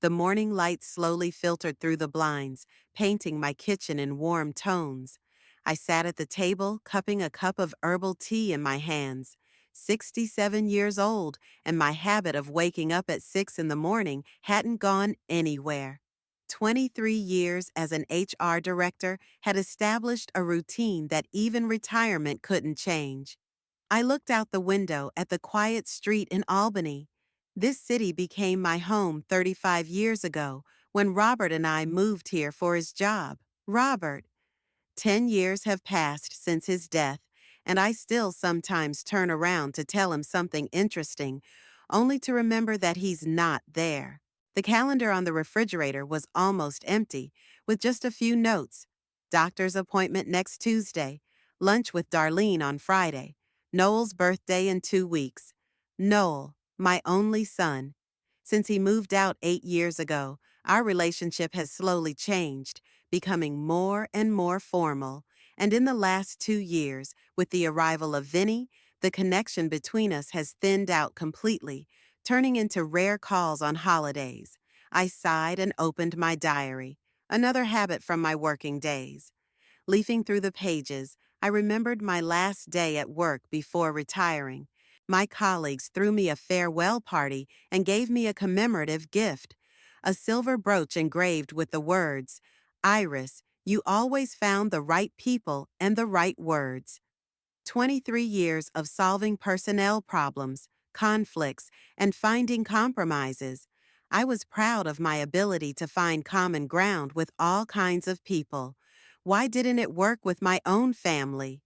The morning light slowly filtered through the blinds, painting my kitchen in warm tones. I sat at the table, cupping a cup of herbal tea in my hands. 67 years old, and my habit of waking up at 6 in the morning hadn't gone anywhere. 23 years as an HR director had established a routine that even retirement couldn't change. I looked out the window at the quiet street in Albany. This city became my home 35 years ago when Robert and I moved here for his job. Robert. 10 years have passed since his death, and I still sometimes turn around to tell him something interesting, only to remember that he's not there. The calendar on the refrigerator was almost empty, with just a few notes. Doctor's appointment next Tuesday, lunch with Darlene on Friday, Noel's birthday in 2 weeks. Noel, my only son. Since he moved out 8 years ago, our relationship has slowly changed, becoming more and more formal, and in the last 2 years, with the arrival of Vinny, the connection between us has thinned out completely, turning into rare calls on holidays. I sighed and opened my diary, another habit from my working days. Leafing through the pages, I remembered my last day at work before retiring. My colleagues threw me a farewell party and gave me a commemorative gift, a silver brooch engraved with the words, Iris, you always found the right people and the right words. 23 years of solving personnel problems, conflicts, and finding compromises. I was proud of my ability to find common ground with all kinds of people. Why didn't it work with my own family?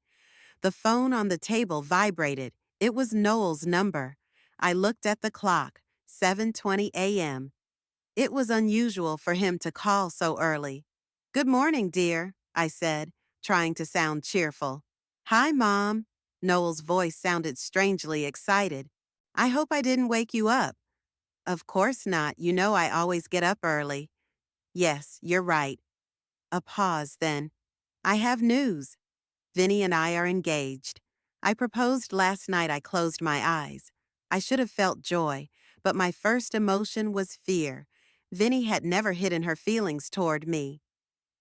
The phone on the table vibrated. It was Noel's number. I looked at the clock, 7:20 a.m. It was unusual for him to call so early. Good morning, dear, I said, trying to sound cheerful. Hi, Mom. Noel's voice sounded strangely excited. I hope I didn't wake you up. Of course not. You know I always get up early. Yes, you're right. A pause, then. I have news. Vinny and I are engaged. I proposed last night. I closed my eyes. I should have felt joy, but my first emotion was fear. Vinny had never hidden her feelings toward me.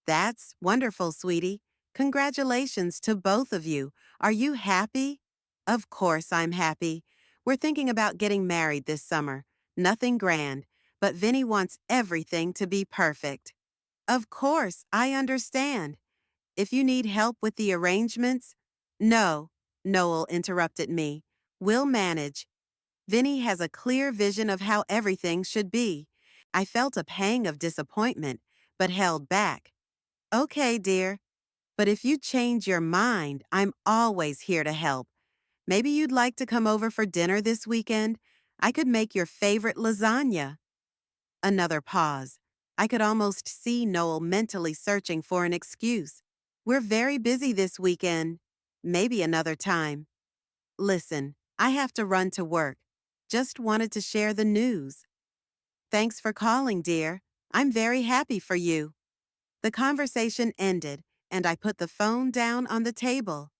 That's wonderful, sweetie. Congratulations to both of you. Are you happy? Of course I'm happy. We're thinking about getting married this summer. Nothing grand, but Vinny wants everything to be perfect. Of course, I understand. If you need help with the arrangements— No, Noel interrupted me. We'll manage. Vinny has a clear vision of how everything should be. I felt a pang of disappointment, but held back. Okay, dear. But if you change your mind, I'm always here to help. Maybe you'd like to come over for dinner this weekend? I could make your favorite lasagna. Another pause. I could almost see Noel mentally searching for an excuse. We're very busy this weekend. Maybe another time. Listen, I have to run to work. Just wanted to share the news. Thanks for calling, dear. I'm very happy for you. The conversation ended, and I put the phone down on the table.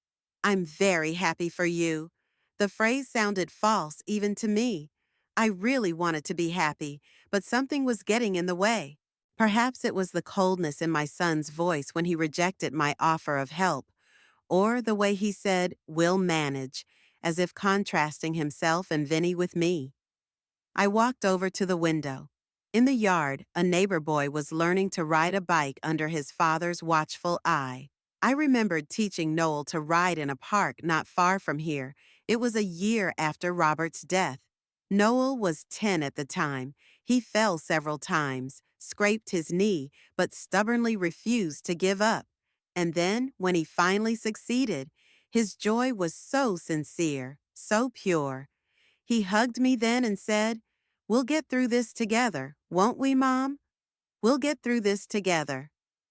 I'm very happy for you. The phrase sounded false even to me. I really wanted to be happy, but something was getting in the way. Perhaps it was the coldness in my son's voice when he rejected my offer of help, or the way he said, "We'll manage," as if contrasting himself and Vinny with me. I walked over to the window. In the yard, a neighbor boy was learning to ride a bike under his father's watchful eye. I remembered teaching Noel to ride in a park not far from here. It was a year after Robert's death. Noel was 10 at the time. He fell several times, scraped his knee, but stubbornly refused to give up. And then, when he finally succeeded, his joy was so sincere, so pure. He hugged me then and said, "We'll get through this together, won't we, Mom? We'll get through this together."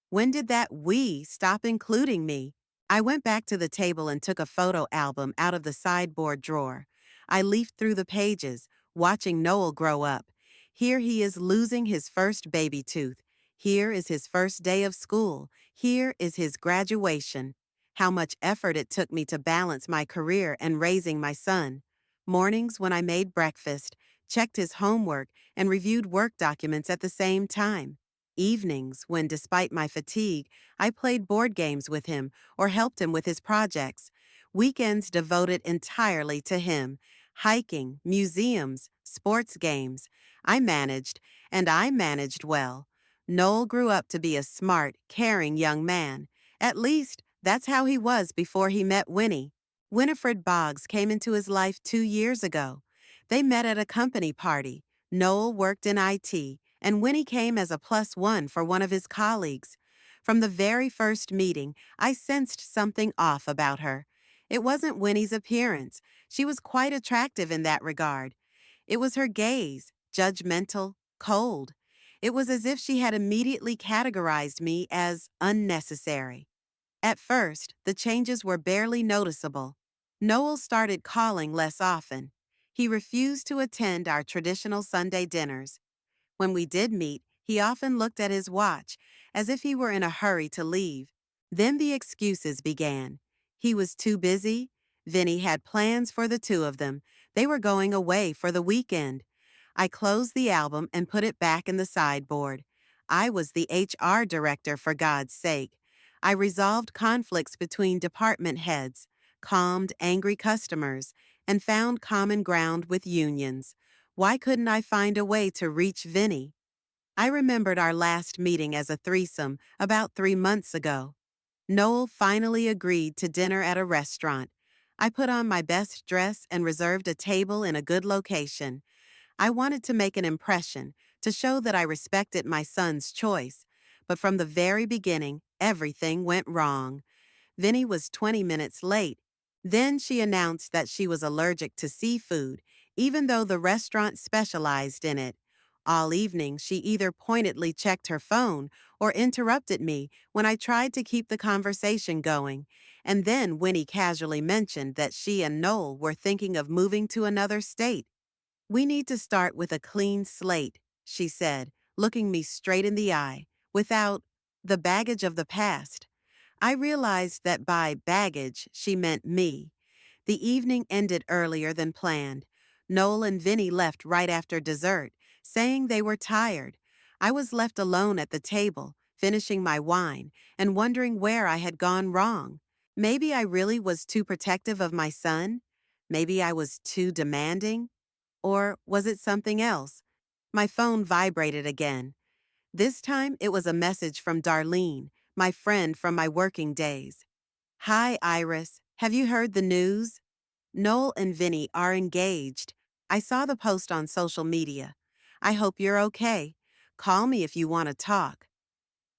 When did that "we" stop including me? I went back to the table and took a photo album out of the sideboard drawer. I leafed through the pages, watching Noel grow up. Here he is losing his first baby tooth. Here is his first day of school. Here is his graduation. How much effort it took me to balance my career and raising my son. Mornings when I made breakfast, checked his homework, and reviewed work documents at the same time. Evenings, when despite my fatigue, I played board games with him or helped him with his projects. Weekends devoted entirely to him. Hiking, museums, sports games. I managed, and I managed well. Noel grew up to be a smart, caring young man. At least, that's how he was before he met Winnie. Winifred Boggs came into his life 2 years ago. They met at a company party. Noel worked in IT, and Winnie came as a plus one for one of his colleagues. From the very first meeting, I sensed something off about her. It wasn't Winnie's appearance. She was quite attractive in that regard. It was her gaze, judgmental, cold. It was as if she had immediately categorized me as unnecessary. At first, the changes were barely noticeable. Noel started calling less often. He refused to attend our traditional Sunday dinners. When we did meet, he often looked at his watch, as if he were in a hurry to leave. Then the excuses began. He was too busy. Vinny had plans for the two of them. They were going away for the weekend. I closed the album and put it back in the sideboard. I was the HR director, for God's sake. I resolved conflicts between department heads, calmed angry customers, and found common ground with unions. Why couldn't I find a way to reach Vinny? I remembered our last meeting as a threesome about 3 months ago. Noel finally agreed to dinner at a restaurant. I put on my best dress and reserved a table in a good location. I wanted to make an impression, to show that I respected my son's choice. But from the very beginning, everything went wrong. Vinny was 20 minutes late. Then she announced that she was allergic to seafood, even though the restaurant specialized in it. All evening, she either pointedly checked her phone or interrupted me when I tried to keep the conversation going. And then Winnie casually mentioned that she and Noel were thinking of moving to another state. "We need to start with a clean slate," she said, looking me straight in the eye, "without the baggage of the past." I realized that by baggage, she meant me. The evening ended earlier than planned. Noel and Vinny left right after dessert, saying they were tired. I was left alone at the table, finishing my wine and wondering where I had gone wrong. Maybe I really was too protective of my son? Maybe I was too demanding? Or was it something else? My phone vibrated again. This time it was a message from Darlene, my friend from my working days. "Hi, Iris. Have you heard the news? Noel and Vinny are engaged. I saw the post on social media. I hope you're okay. Call me if you want to talk."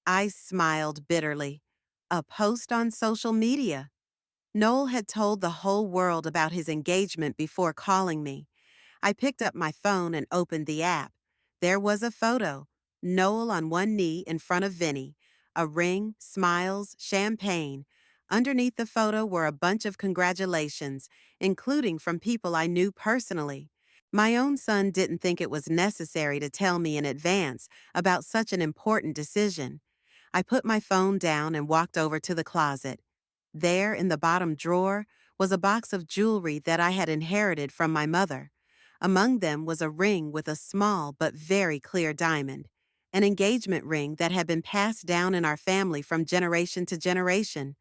I smiled bitterly. A post on social media. Noel had told the whole world about his engagement before calling me. I picked up my phone and opened the app. There was a photo. Noel on one knee in front of Vinny. A ring, smiles, champagne. Underneath the photo were a bunch of congratulations, including from people I knew personally. My own son didn't think it was necessary to tell me in advance about such an important decision. I put my phone down and walked over to the closet. There, in the bottom drawer, was a box of jewelry that I had inherited from my mother. Among them was a ring with a small but very clear diamond, an engagement ring that had been passed down in our family from generation to generation.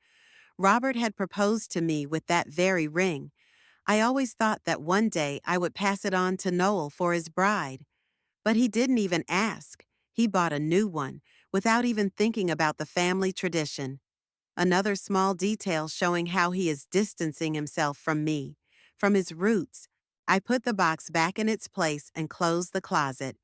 Robert had proposed to me with that very ring. I always thought that one day I would pass it on to Noel for his bride. But he didn't even ask. He bought a new one, without even thinking about the family tradition. Another small detail showing how he is distancing himself from me, from his roots. I put the box back in its place and closed the closet.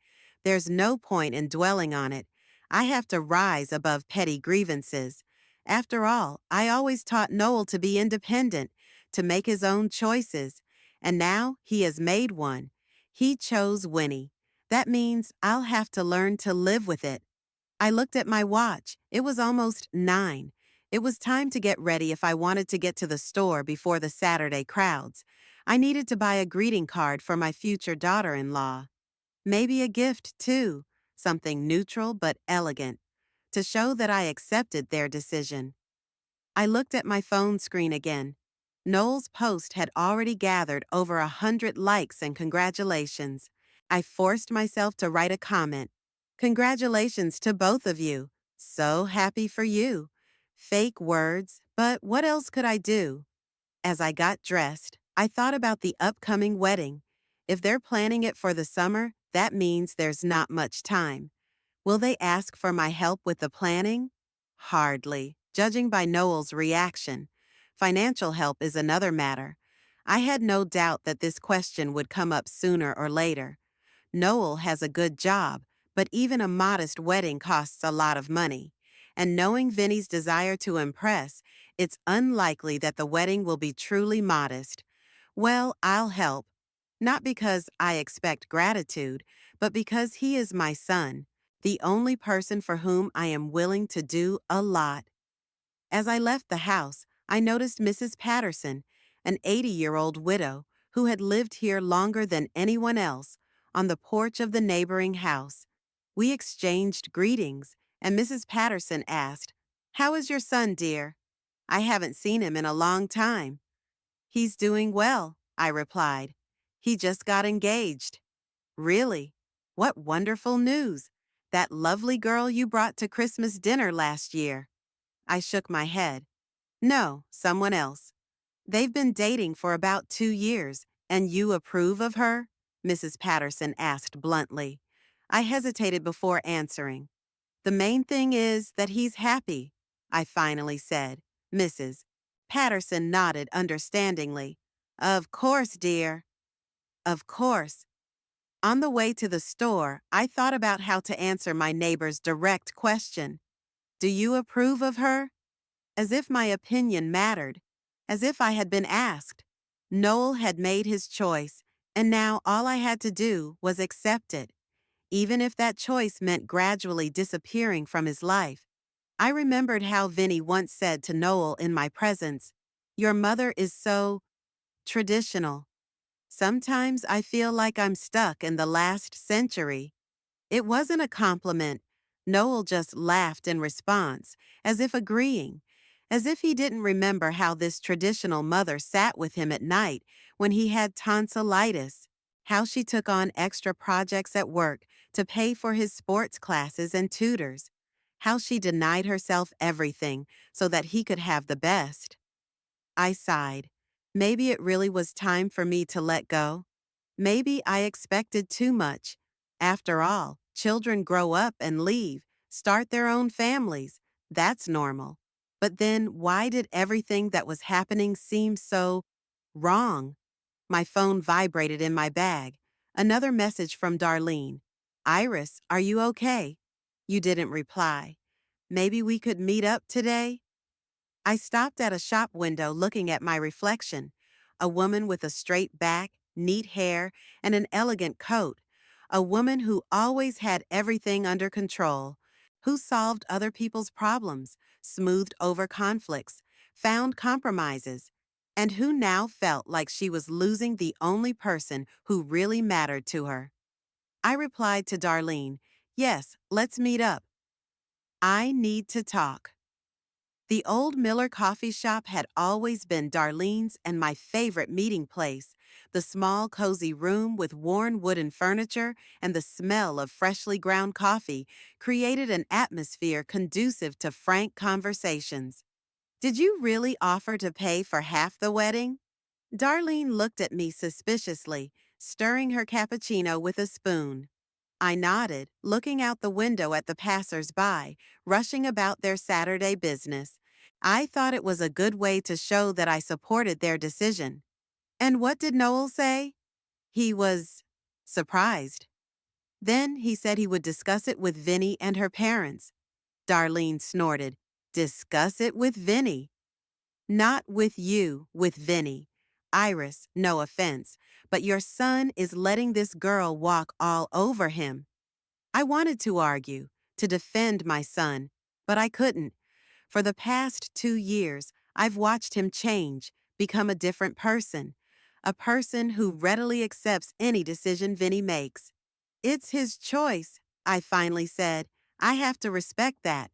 There's no point in dwelling on it. I have to rise above petty grievances. After all, I always taught Noel to be independent, to make his own choices. And now he has made one. He chose Winnie. That means I'll have to learn to live with it. I looked at my watch. It was almost 9. It was time to get ready if I wanted to get to the store before the Saturday crowds. I needed to buy a greeting card for my future daughter-in-law. Maybe a gift, too, something neutral but elegant, to show that I accepted their decision. I looked at my phone screen again. Noel's post had already gathered over 100 likes and congratulations. I forced myself to write a comment. Congratulations to both of you. So happy for you. Fake words, but what else could I do? As I got dressed, I thought about the upcoming wedding. If they're planning it for the summer, that means there's not much time. Will they ask for my help with the planning? Hardly, judging by Noel's reaction. Financial help is another matter. I had no doubt that this question would come up sooner or later. Noel has a good job, but even a modest wedding costs a lot of money. And knowing Vinny's desire to impress, it's unlikely that the wedding will be truly modest. Well, I'll help. Not because I expect gratitude, but because he is my son, the only person for whom I am willing to do a lot. As I left the house, I noticed Mrs. Patterson, an 80-year-old widow who had lived here longer than anyone else, on the porch of the neighboring house. We exchanged greetings, and Mrs. Patterson asked, "How is your son, dear? I haven't seen him in a long time." "He's doing well," I replied. "He just got engaged." "Really? What wonderful news! That lovely girl you brought to Christmas dinner last year." I shook my head. "No, someone else. They've been dating for about 2 years, and you approve of her?" Mrs. Patterson asked bluntly. I hesitated before answering. "The main thing is that he's happy," I finally said. Mrs. Patterson nodded understandingly. "Of course, dear." Of course. On the way to the store, I thought about how to answer my neighbor's direct question. "Do you approve of her?" As if my opinion mattered, as if I had been asked. Noel had made his choice, and now all I had to do was accept it, even if that choice meant gradually disappearing from his life. I remembered how Vinny once said to Noel in my presence, "Your mother is so traditional." Sometimes I feel like I'm stuck in the last century. It wasn't a compliment. Noel just laughed in response, as if agreeing, as if he didn't remember how this traditional mother sat with him at night when he had tonsillitis, how she took on extra projects at work to pay for his sports classes and tutors, how she denied herself everything so that he could have the best. I sighed. Maybe it really was time for me to let go. Maybe I expected too much. After all, children grow up and leave, start their own families. That's normal. But then why did everything that was happening seem so wrong? My phone vibrated in my bag. Another message from Darlene. "Iris, are you okay?" You didn't reply. "Maybe we could meet up today?" I stopped at a shop window looking at my reflection. A woman with a straight back, neat hair, and an elegant coat. A woman who always had everything under control. Who solved other people's problems, smoothed over conflicts, found compromises, and who now felt like she was losing the only person who really mattered to her. I replied to Darlene, "Yes, let's meet up. I need to talk." The old Miller coffee shop had always been Darlene's and my favorite meeting place. The small, cozy room with worn wooden furniture and the smell of freshly ground coffee created an atmosphere conducive to frank conversations. "Did you really offer to pay for half the wedding?" Darlene looked at me suspiciously, stirring her cappuccino with a spoon. I nodded, looking out the window at the passers-by, rushing about their Saturday business. I thought it was a good way to show that I supported their decision. "And what did Noel say?" He was surprised. Then he said he would discuss it with Vinny and her parents. Darlene snorted. "Discuss it with Vinny." "Not with you, with Vinny. Iris, no offense, but your son is letting this girl walk all over him." I wanted to argue, to defend my son, but I couldn't. For the past 2 years, I've watched him change, become a different person. A person who readily accepts any decision Vinny makes. "It's his choice," I finally said. "I have to respect that."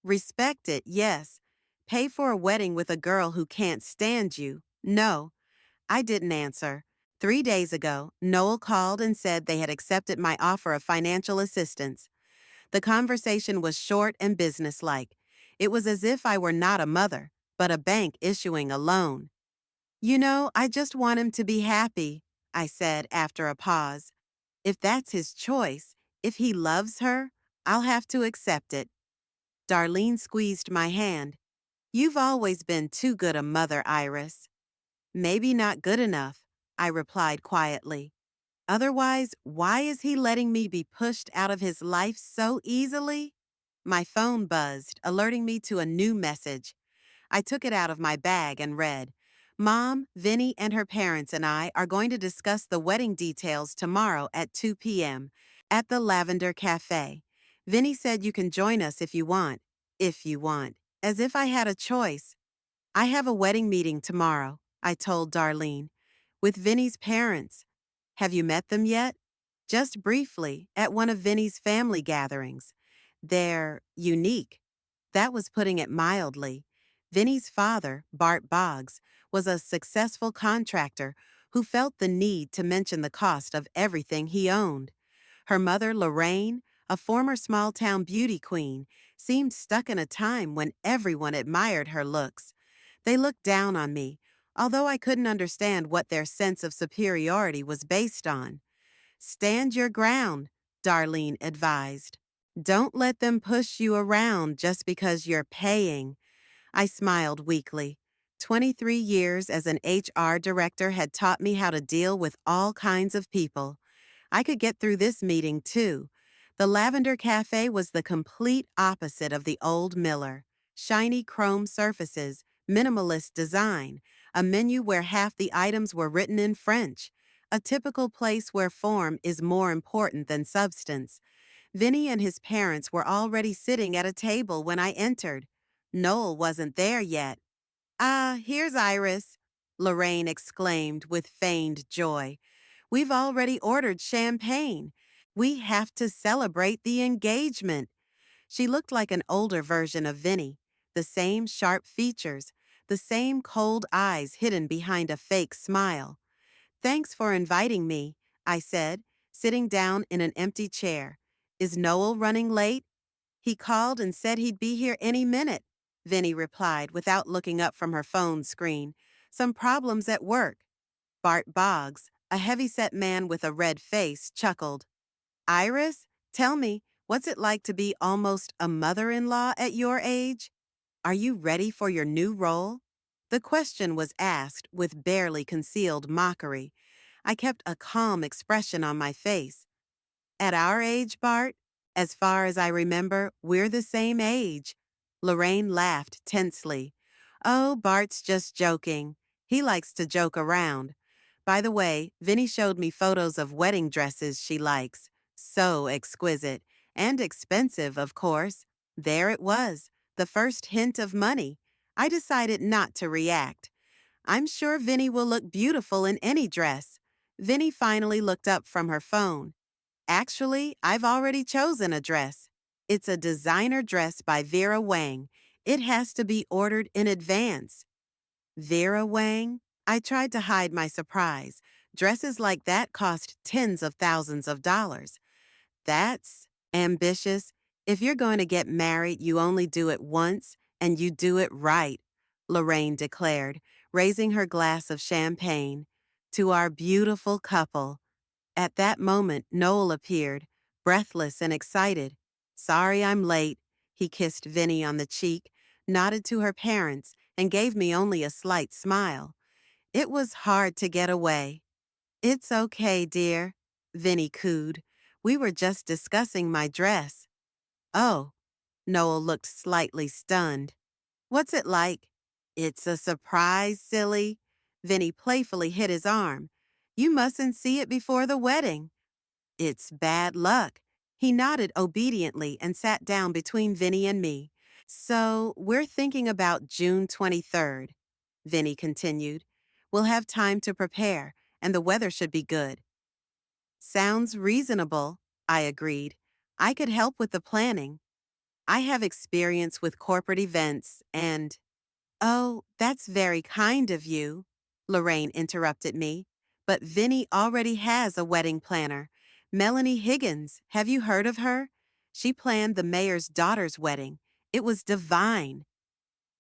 "Respect it, yes. Pay for a wedding with a girl who can't stand you. No." I didn't answer. 3 days ago, Noel called and said they had accepted my offer of financial assistance. The conversation was short and businesslike. It was as if I were not a mother, but a bank issuing a loan. I just want him to be happy, I said after a pause. If that's his choice, if he loves her, I'll have to accept it. Darlene squeezed my hand. You've always been too good a mother, Iris. Maybe not good enough, I replied quietly. Otherwise, why is he letting me be pushed out of his life so easily? My phone buzzed, alerting me to a new message. I took it out of my bag and read, Mom, Vinny, and her parents and I are going to discuss the wedding details tomorrow at 2 p.m. at the Lavender Cafe. Vinny said you can join us if you want. If you want. As if I had a choice. I have a wedding meeting tomorrow, I told Darlene, with Vinny's parents. Have you met them yet? Just briefly, at one of Vinny's family gatherings. They're unique. That was putting it mildly. Vinny's father, Bart Boggs, was a successful contractor who felt the need to mention the cost of everything he owned. Her mother, Lorraine, a former small-town beauty queen, seemed stuck in a time when everyone admired her looks. They looked down on me, although I couldn't understand what their sense of superiority was based on. Stand your ground, Darlene advised. Don't let them push you around just because you're paying. I smiled weakly. 23 years as an HR director had taught me how to deal with all kinds of people. I could get through this meeting, too. The Lavender Cafe was the complete opposite of the old Miller. Shiny chrome surfaces, minimalist design, a menu where half the items were written in French, a typical place where form is more important than substance. Vinny and his parents were already sitting at a table when I entered. Noel wasn't there yet. Ah, here's Iris, Lorraine exclaimed with feigned joy. We've already ordered champagne. We have to celebrate the engagement. She looked like an older version of Vinny, the same sharp features, the same cold eyes hidden behind a fake smile. Thanks for inviting me, I said, sitting down in an empty chair. Is Noel running late? He called and said he'd be here any minute, Vinny replied without looking up from her phone screen. Some problems at work. Bart Boggs, a heavy-set man with a red face, chuckled. Iris, tell me, what's it like to be almost a mother-in-law at your age? Are you ready for your new role? The question was asked with barely concealed mockery. I kept a calm expression on my face. At our age, Bart? As far as I remember, we're the same age. Lorraine laughed tensely. Oh, Bart's just joking. He likes to joke around. By the way, Vinny showed me photos of wedding dresses she likes. So exquisite. And expensive, of course. There it was, the first hint of money. I decided not to react. I'm sure Vinny will look beautiful in any dress. Vinny finally looked up from her phone. Actually, I've already chosen a dress. It's a designer dress by Vera Wang. It has to be ordered in advance. Vera Wang? I tried to hide my surprise. Dresses like that cost tens of thousands of dollars. That's ambitious. If you're going to get married, you only do it once, and you do it right, Lorraine declared, raising her glass of champagne. To our beautiful couple. At that moment, Noel appeared, breathless and excited. Sorry I'm late. He kissed Vinny on the cheek, nodded to her parents, and gave me only a slight smile. It was hard to get away. It's okay, dear, Vinny cooed. We were just discussing my dress. Oh, Noel looked slightly stunned. What's it like? It's a surprise, silly. Vinny playfully hit his arm. You mustn't see it before the wedding. It's bad luck. He nodded obediently and sat down between Vinny and me. So, we're thinking about June 23rd, Vinny continued. We'll have time to prepare, and the weather should be good. Sounds reasonable, I agreed. I could help with the planning. I have experience with corporate events and... Oh, that's very kind of you, Lorraine interrupted me. But Vinny already has a wedding planner. Melanie Higgins, have you heard of her? She planned the mayor's daughter's wedding. It was divine.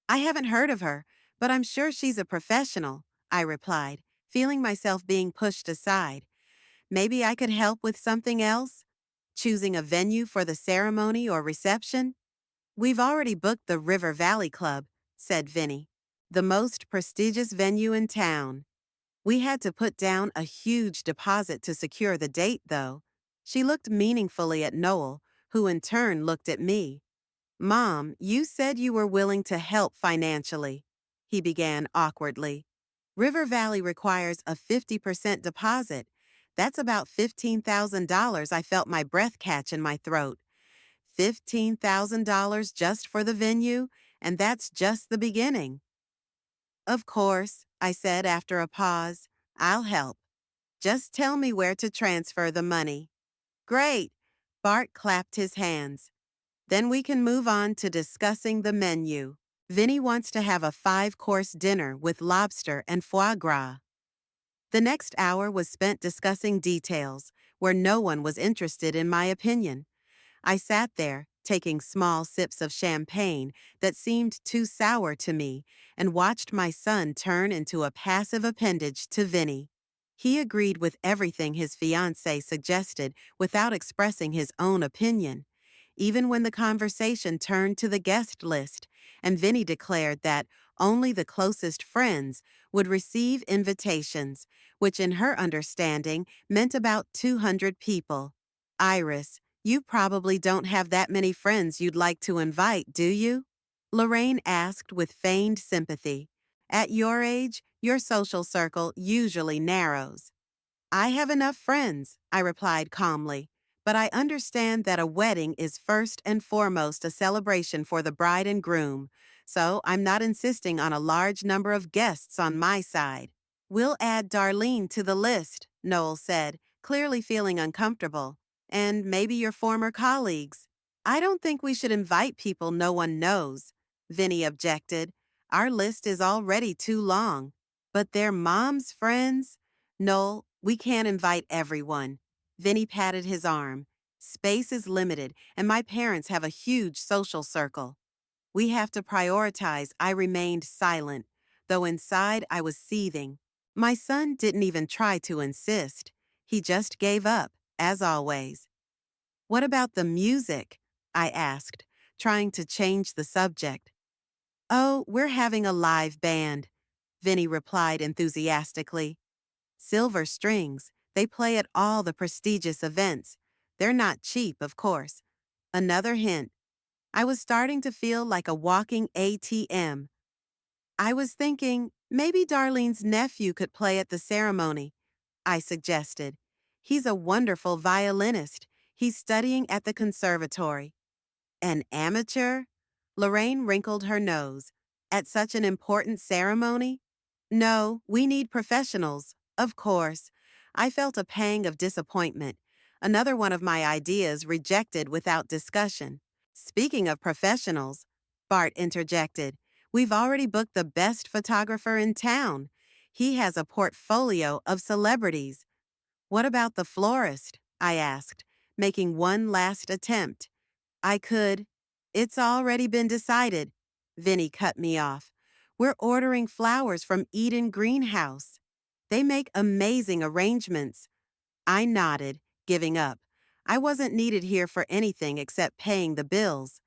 I haven't heard of her, but I'm sure she's a professional, I replied, feeling myself being pushed aside. Maybe I could help with something else? Choosing a venue for the ceremony or reception? We've already booked the River Valley Club, said Vinny. The most prestigious venue in town. We had to put down a huge deposit to secure the date, though. She looked meaningfully at Noel, who in turn looked at me. Mom, you said you were willing to help financially, he began awkwardly. River Valley requires a 50% deposit. That's about $15,000. I felt my breath catch in my throat. $15,000 just for the venue, and that's just the beginning. Of course, I said after a pause. I'll help. Just tell me where to transfer the money. Great! Bart clapped his hands. Then we can move on to discussing the menu. Vinny wants to have a 5-course dinner with lobster and foie gras. The next hour was spent discussing details, where no one was interested in my opinion. I sat there, taking small sips of champagne that seemed too sour to me, and watched my son turn into a passive appendage to Vinny. He agreed with everything his fiancée suggested without expressing his own opinion, even when the conversation turned to the guest list, and Vinny declared that only the closest friends would receive invitations, which in her understanding meant about 200 people. Iris, you probably don't have that many friends you'd like to invite, do you? Lorraine asked with feigned sympathy. At your age, your social circle usually narrows. I have enough friends, I replied calmly, but I understand that a wedding is first and foremost a celebration for the bride and groom, so I'm not insisting on a large number of guests on my side. We'll add Darlene to the list, Noel said, clearly feeling uncomfortable. And maybe your former colleagues. I don't think we should invite people no one knows, Vinny objected. Our list is already too long. But their mom's friends? Noel, we can't invite everyone. Vinny patted his arm. Space is limited, and my parents have a huge social circle. We have to prioritize. I remained silent, though inside I was seething. My son didn't even try to insist. He just gave up, as always. What about the music? I asked, trying to change the subject. Oh, we're having a live band, Vinny replied enthusiastically. Silver strings. They play at all the prestigious events. They're not cheap, of course. Another hint. I was starting to feel like a walking ATM. I was thinking maybe Darlene's nephew could play at the ceremony, I suggested. He's a wonderful violinist. He's studying at the conservatory. An amateur? Lorraine wrinkled her nose. At such an important ceremony? No, we need professionals, of course. I felt a pang of disappointment. Another one of my ideas rejected without discussion. Speaking of professionals, Bart interjected, we've already booked the best photographer in town. He has a portfolio of celebrities. What about the florist? I asked, making one last attempt. I could. It's already been decided. Vinny cut me off. We're ordering flowers from Eden Greenhouse. They make amazing arrangements. I nodded, giving up. I wasn't needed here for anything except paying the bills.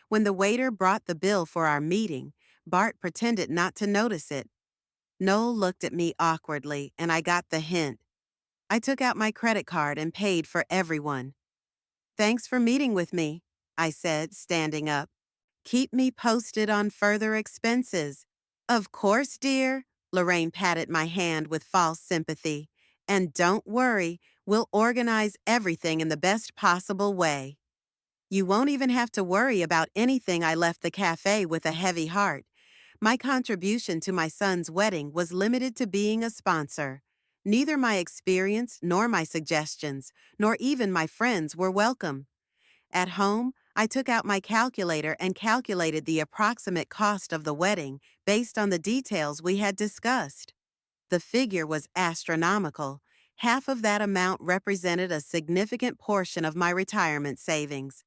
When the waiter brought the bill for our meeting, Bart pretended not to notice it. Noel looked at me awkwardly, and I got the hint. I took out my credit card and paid for everyone. Thanks for meeting with me, I said, standing up. Keep me posted on further expenses. Of course, dear. Lorraine patted my hand with false sympathy. And don't worry, we'll organize everything in the best possible way. You won't even have to worry about anything. I left the cafe with a heavy heart. My contribution to my son's wedding was limited to being a sponsor. Neither my experience nor my suggestions, nor even my friends were welcome. At home, I took out my calculator and calculated the approximate cost of the wedding based on the details we had discussed. The figure was astronomical. Half of that amount represented a significant portion of my retirement savings.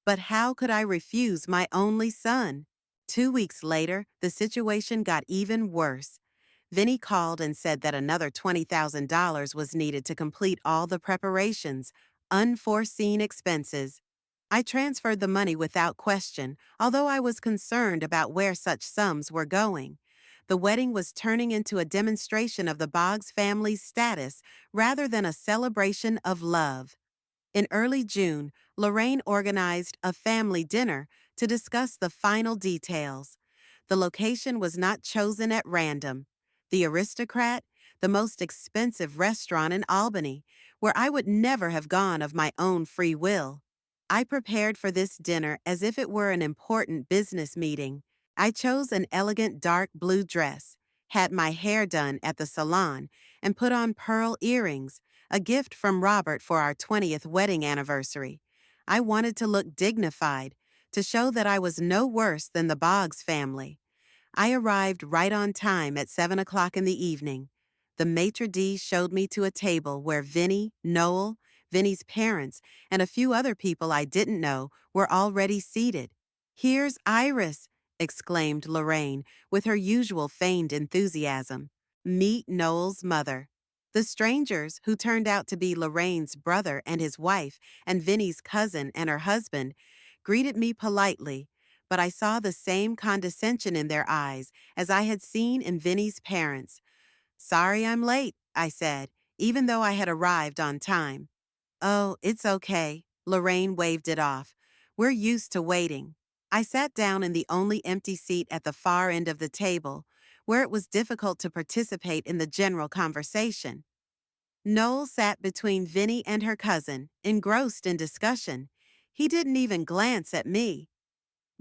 But how could I refuse my only son? 2 weeks later, the situation got even worse. Vinny called and said that another $20,000 was needed to complete all the preparations, unforeseen expenses. I transferred the money without question, although I was concerned about where such sums were going. The wedding was turning into a demonstration of the Boggs family's status rather than a celebration of love. In early June, Lorraine organized a family dinner to discuss the final details. The location was not chosen at random. The Aristocrat, the most expensive restaurant in Albany, where I would never have gone of my own free will. I prepared for this dinner as if it were an important business meeting. I chose an elegant dark blue dress, had my hair done at the salon, and put on pearl earrings, a gift from Robert for our 20th wedding anniversary. I wanted to look dignified, to show that I was no worse than the Boggs family. I arrived right on time at 7 o'clock in the evening. The maitre d' showed me to a table where Vinny, Noel, Vinny's parents, and a few other people I didn't know were already seated. "Here's Iris," exclaimed Lorraine with her usual feigned enthusiasm. "Meet Noel's mother." The strangers, who turned out to be Lorraine's brother and his wife and Vinny's cousin and her husband, greeted me politely, but I saw the same condescension in their eyes as I had seen in Vinny's parents. "Sorry I'm late," I said, even though I had arrived on time. "Oh, it's okay." Lorraine waved it off. "We're used to waiting." I sat down in the only empty seat at the far end of the table, where it was difficult to participate in the general conversation. Noel sat between Vinny and her cousin, engrossed in discussion. He didn't even glance at me.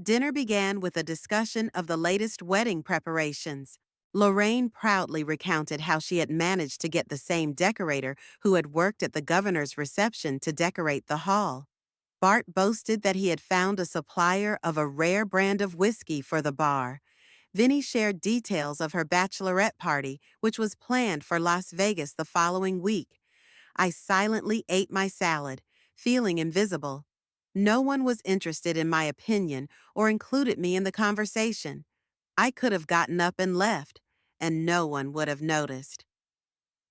Dinner began with a discussion of the latest wedding preparations. Lorraine proudly recounted how she had managed to get the same decorator who had worked at the governor's reception to decorate the hall. Bart boasted that he had found a supplier of a rare brand of whiskey for the bar. Vinny shared details of her bachelorette party, which was planned for Las Vegas the following week. I silently ate my salad, feeling invisible. No one was interested in my opinion or included me in the conversation. I could have gotten up and left, and no one would have noticed.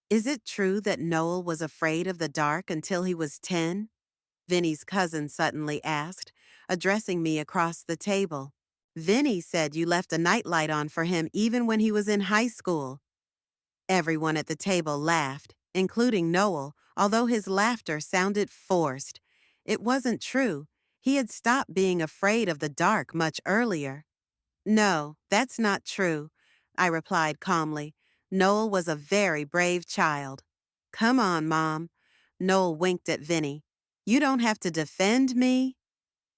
"Is it true that Noel was afraid of the dark until he was 10? Vinny's cousin suddenly asked, addressing me across the table. "Vinny said you left a nightlight on for him even when he was in high school." Everyone at the table laughed, including Noel, although his laughter sounded forced. It wasn't true. He had stopped being afraid of the dark much earlier. "No, that's not true," I replied calmly. "Noel was a very brave child." "Come on, Mom." Noel winked at Vinny. "You don't have to defend me."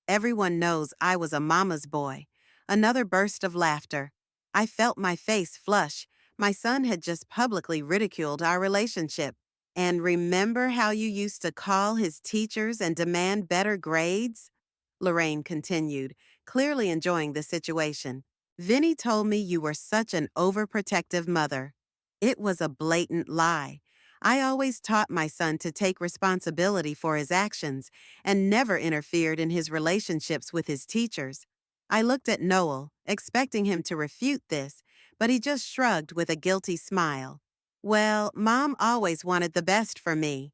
Everyone knows I was a mama's boy. Another burst of laughter. I felt my face flush. My son had just publicly ridiculed our relationship. "And remember how you used to call his teachers and demand better grades?" Lorraine continued, clearly enjoying the situation. "Vinny told me you were such an overprotective mother." It was a blatant lie. I always taught my son to take responsibility for his actions and never interfered in his relationships with his teachers. I looked at Noel, expecting him to refute this, but he just shrugged with a guilty smile. "Well, Mom always wanted the best for me."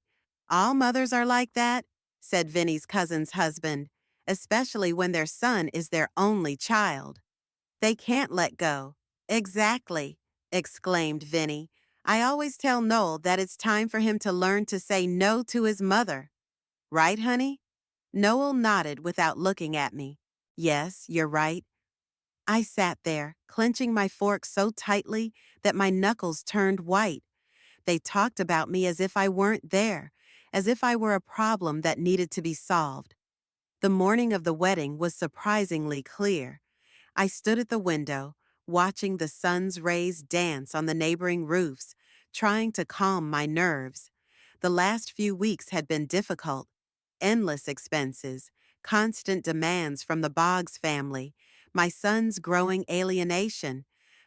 "All mothers are like that," said Vinny's cousin's husband, "especially when their son is their only child. They can't let go." "Exactly," exclaimed Vinny. "I always tell Noel that it's time for him to learn to say no to his mother." "Right, honey?" Noel nodded without looking at me. "Yes, you're right." I sat there, clenching my fork so tightly that my knuckles turned white. They talked about me as if I weren't there, as if I were a problem that needed to be solved. The morning of the wedding was surprisingly clear. I stood at the window, watching the sun's rays dance on the neighboring roofs, trying to calm my nerves. The last few weeks had been difficult. Endless expenses, constant demands from the Boggs family, my son's growing alienation.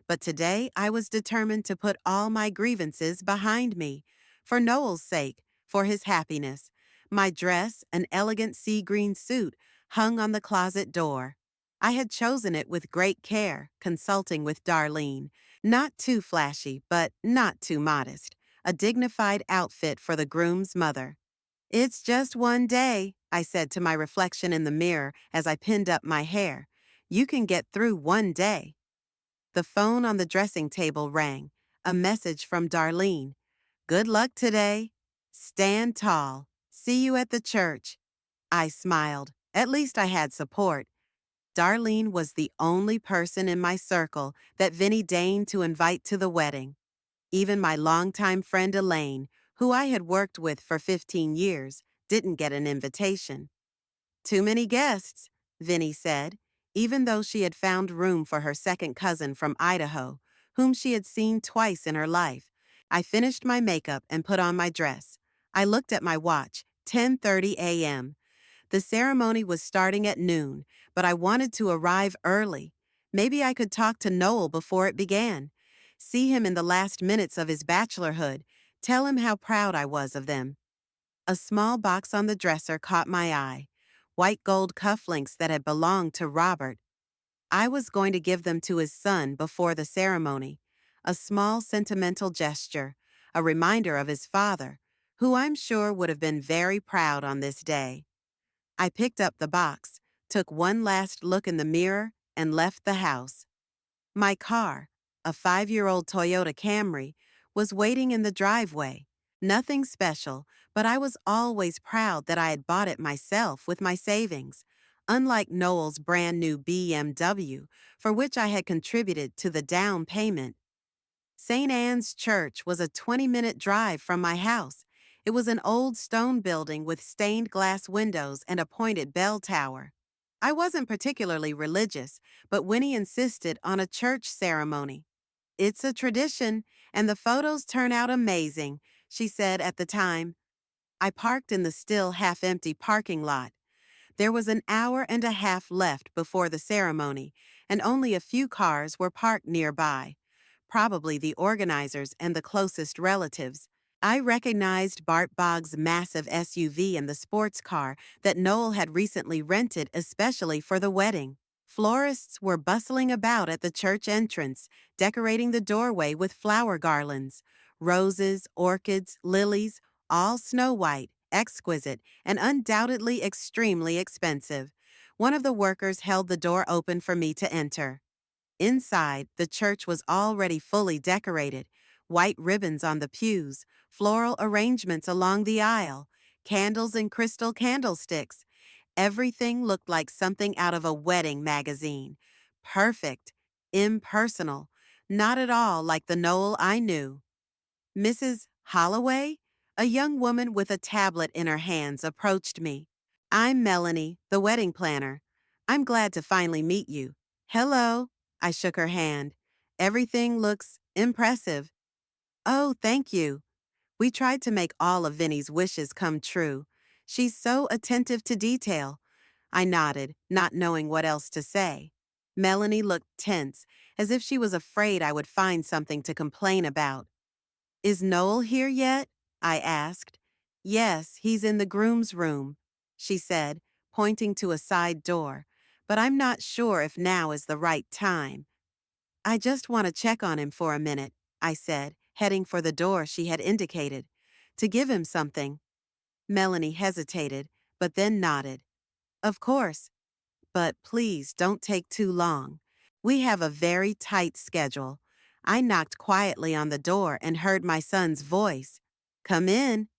But today I was determined to put all my grievances behind me. For Noel's sake, for his happiness. My dress, an elegant sea green suit, hung on the closet door. I had chosen it with great care, consulting with Darlene. Not too flashy, but not too modest. A dignified outfit for the groom's mother. "It's just one day," I said to my reflection in the mirror as I pinned up my hair. "You can get through one day." The phone on the dressing table rang. A message from Darlene. "Good luck today. Stand tall. See you at the church." I smiled. At least I had support. Darlene was the only person in my circle that Vinny deigned to invite to the wedding. Even my longtime friend Elaine, who I had worked with for 15 years, didn't get an invitation. "Too many guests," Vinny said, even though she had found room for her second cousin from Idaho, whom she had seen twice in her life. I finished my makeup and put on my dress. I looked at my watch, 10:30 a.m. The ceremony was starting at noon, but I wanted to arrive early. Maybe I could talk to Noel before it began. See him in the last minutes of his bachelorhood. Tell him how proud I was of them. A small box on the dresser caught my eye. White gold cufflinks that had belonged to Robert. I was going to give them to his son before the ceremony. A small sentimental gesture, a reminder of his father, who I'm sure would have been very proud on this day. I picked up the box, took one last look in the mirror, and left the house. My car, a 5-year-old Toyota Camry, was waiting in the driveway. Nothing special, but I was always proud that I had bought it myself with my savings, unlike Noel's brand new BMW, for which I had contributed to the down payment. St. Anne's Church was a 20-minute drive from my house. It was an old stone building with stained glass windows and a pointed bell tower. I wasn't particularly religious, but Winnie insisted on a church ceremony. "It's a tradition, and the photos turn out amazing," she said at the time. I parked in the still half-empty parking lot. There was an hour and a half left before the ceremony, and only a few cars were parked nearby. Probably the organizers and the closest relatives. I recognized Bart Boggs' massive SUV and the sports car that Noel had recently rented especially for the wedding. Florists were bustling about at the church entrance, decorating the doorway with flower garlands. Roses, orchids, lilies, all snow white, exquisite, and undoubtedly extremely expensive. One of the workers held the door open for me to enter. Inside, the church was already fully decorated. White ribbons on the pews, floral arrangements along the aisle, candles and crystal candlesticks. Everything looked like something out of a wedding magazine. Perfect, impersonal, not at all like the Noel I knew. "Mrs. Holloway?" A young woman with a tablet in her hands approached me. "I'm Melanie, the wedding planner. I'm glad to finally meet you." "Hello." I shook her hand. "Everything looks impressive." "Oh, thank you." We tried to make all of Vinny's wishes come true. "She's so attentive to detail." I nodded, not knowing what else to say. Melanie looked tense, as if she was afraid I would find something to complain about. "Is Noel here yet?" I asked. "Yes, he's in the groom's room," she said, pointing to a side door. "But I'm not sure if now is the right time." "I just want to check on him for a minute," I said, heading for the door she had indicated. "To give him something." Melanie hesitated, but then nodded. "Of course. But please don't take too long. We have a very tight schedule." I knocked quietly on the door and heard my son's voice. "Come in."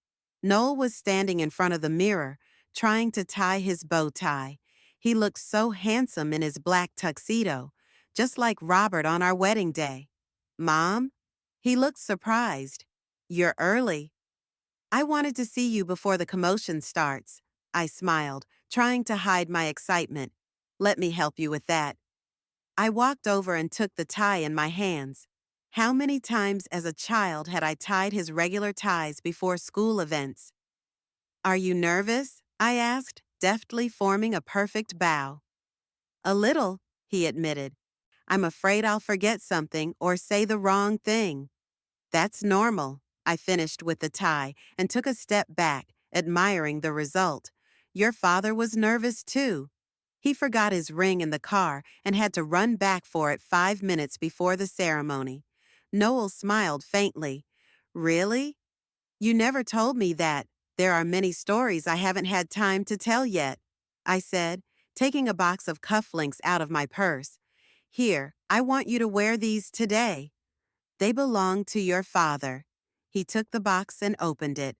Noel was standing in front of the mirror, trying to tie his bow tie. He looked so handsome in his black tuxedo, just like Robert on our wedding day. "Mom?" He looked surprised. "You're early." "I wanted to see you before the commotion starts." I smiled, trying to hide my excitement. "Let me help you with that." I walked over and took the tie in my hands. How many times as a child had I tied his regular ties before school events? "Are you nervous?" I asked, deftly forming a perfect bow. "A little," he admitted. I'm afraid I'll forget something or say the wrong thing. That's normal. I finished with the tie and took a step back, admiring the result. Your father was nervous too. He forgot his ring in the car and had to run back for it 5 minutes before the ceremony. Noel smiled faintly. Really? You never told me that. There are many stories I haven't had time to tell yet, I said, taking a box of cufflinks out of my purse. Here, I want you to wear these today. They belong to your father. He took the box and opened it.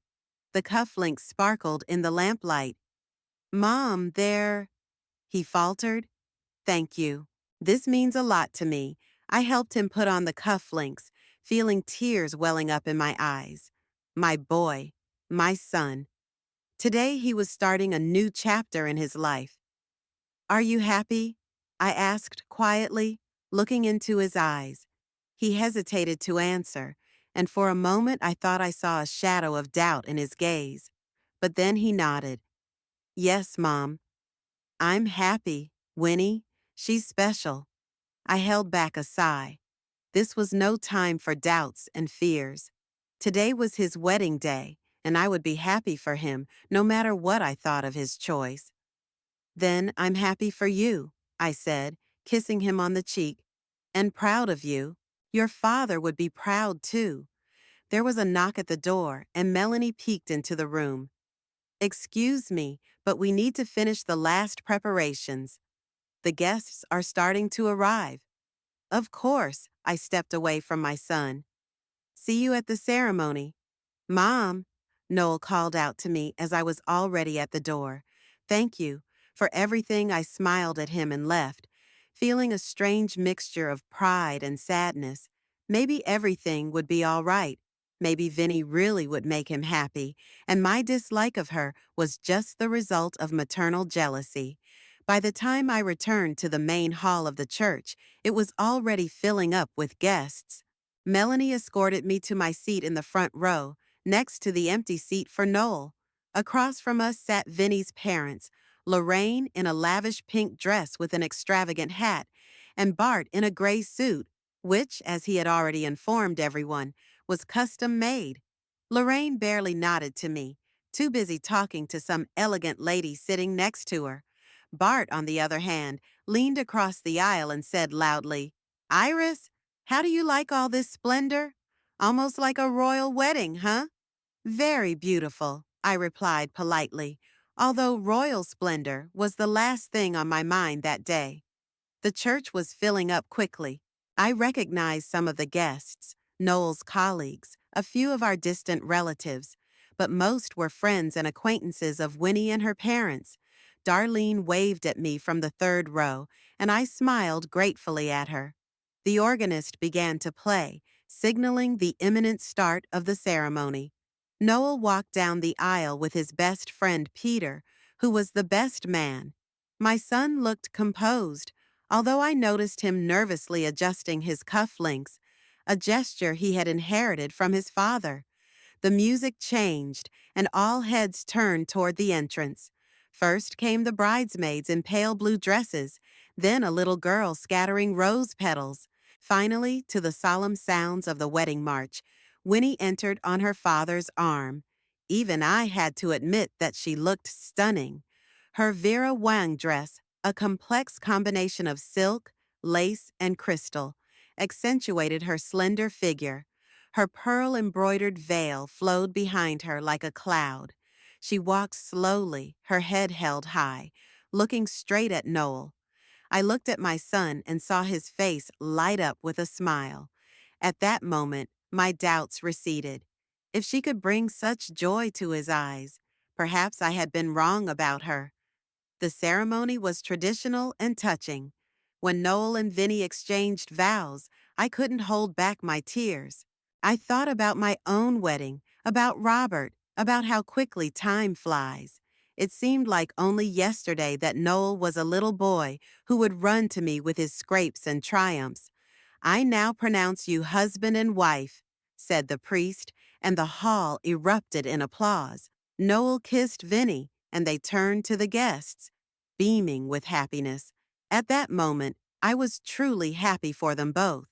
The cufflinks sparkled in the lamplight. Mom, they're... He faltered. Thank you. This means a lot to me. I helped him put on the cufflinks, feeling tears welling up in my eyes. My boy, my son. Today he was starting a new chapter in his life. Are you happy? I asked quietly, looking into his eyes. He hesitated to answer, and for a moment I thought I saw a shadow of doubt in his gaze. But then he nodded. Yes, Mom. I'm happy, Winnie. She's special. I held back a sigh. This was no time for doubts and fears. Today was his wedding day, and I would be happy for him no matter what I thought of his choice. Then I'm happy for you, I said, kissing him on the cheek, and proud of you. Your father would be proud too. There was a knock at the door, and Melanie peeked into the room. Excuse me, but we need to finish the last preparations. The guests are starting to arrive. Of course, I stepped away from my son. See you at the ceremony. Mom, Noel called out to me as I was already at the door. Thank you. For everything, I smiled at him and left, feeling a strange mixture of pride and sadness. Maybe everything would be all right. Maybe Vinny really would make him happy, and my dislike of her was just the result of maternal jealousy. By the time I returned to the main hall of the church, it was already filling up with guests. Melanie escorted me to my seat in the front row, next to the empty seat for Noel. Across from us sat Vinny's parents, Lorraine in a lavish pink dress with an extravagant hat, and Bart in a gray suit, which, as he had already informed everyone, was custom-made. Lorraine barely nodded to me, too busy talking to some elegant lady sitting next to her. Bart, on the other hand, leaned across the aisle and said loudly, Iris, how do you like all this splendor? Almost like a royal wedding, huh? Very beautiful, I replied politely, although royal splendor was the last thing on my mind that day. The church was filling up quickly. I recognized some of the guests, Noel's colleagues, a few of our distant relatives, but most were friends and acquaintances of Winnie and her parents. Darlene waved at me from the third row, and I smiled gratefully at her. The organist began to play, signaling the imminent start of the ceremony. Noel walked down the aisle with his best friend Peter, who was the best man. My son looked composed, although I noticed him nervously adjusting his cufflinks, a gesture he had inherited from his father. The music changed, and all heads turned toward the entrance. First came the bridesmaids in pale blue dresses, then a little girl scattering rose petals. Finally, to the solemn sounds of the wedding march, Winnie entered on her father's arm. Even I had to admit that she looked stunning. Her Vera Wang dress, a complex combination of silk, lace, and crystal, accentuated her slender figure. Her pearl-embroidered veil flowed behind her like a cloud. She walked slowly, her head held high, looking straight at Noel. I looked at my son and saw his face light up with a smile. At that moment, my doubts receded. If she could bring such joy to his eyes, perhaps I had been wrong about her. The ceremony was traditional and touching. When Noel and Vinny exchanged vows, I couldn't hold back my tears. I thought about my own wedding, about Robert, about how quickly time flies. It seemed like only yesterday that Noel was a little boy who would run to me with his scrapes and triumphs. I now pronounce you husband and wife, said the priest, and the hall erupted in applause. Noel kissed Vinny, and they turned to the guests, beaming with happiness. At that moment, I was truly happy for them both.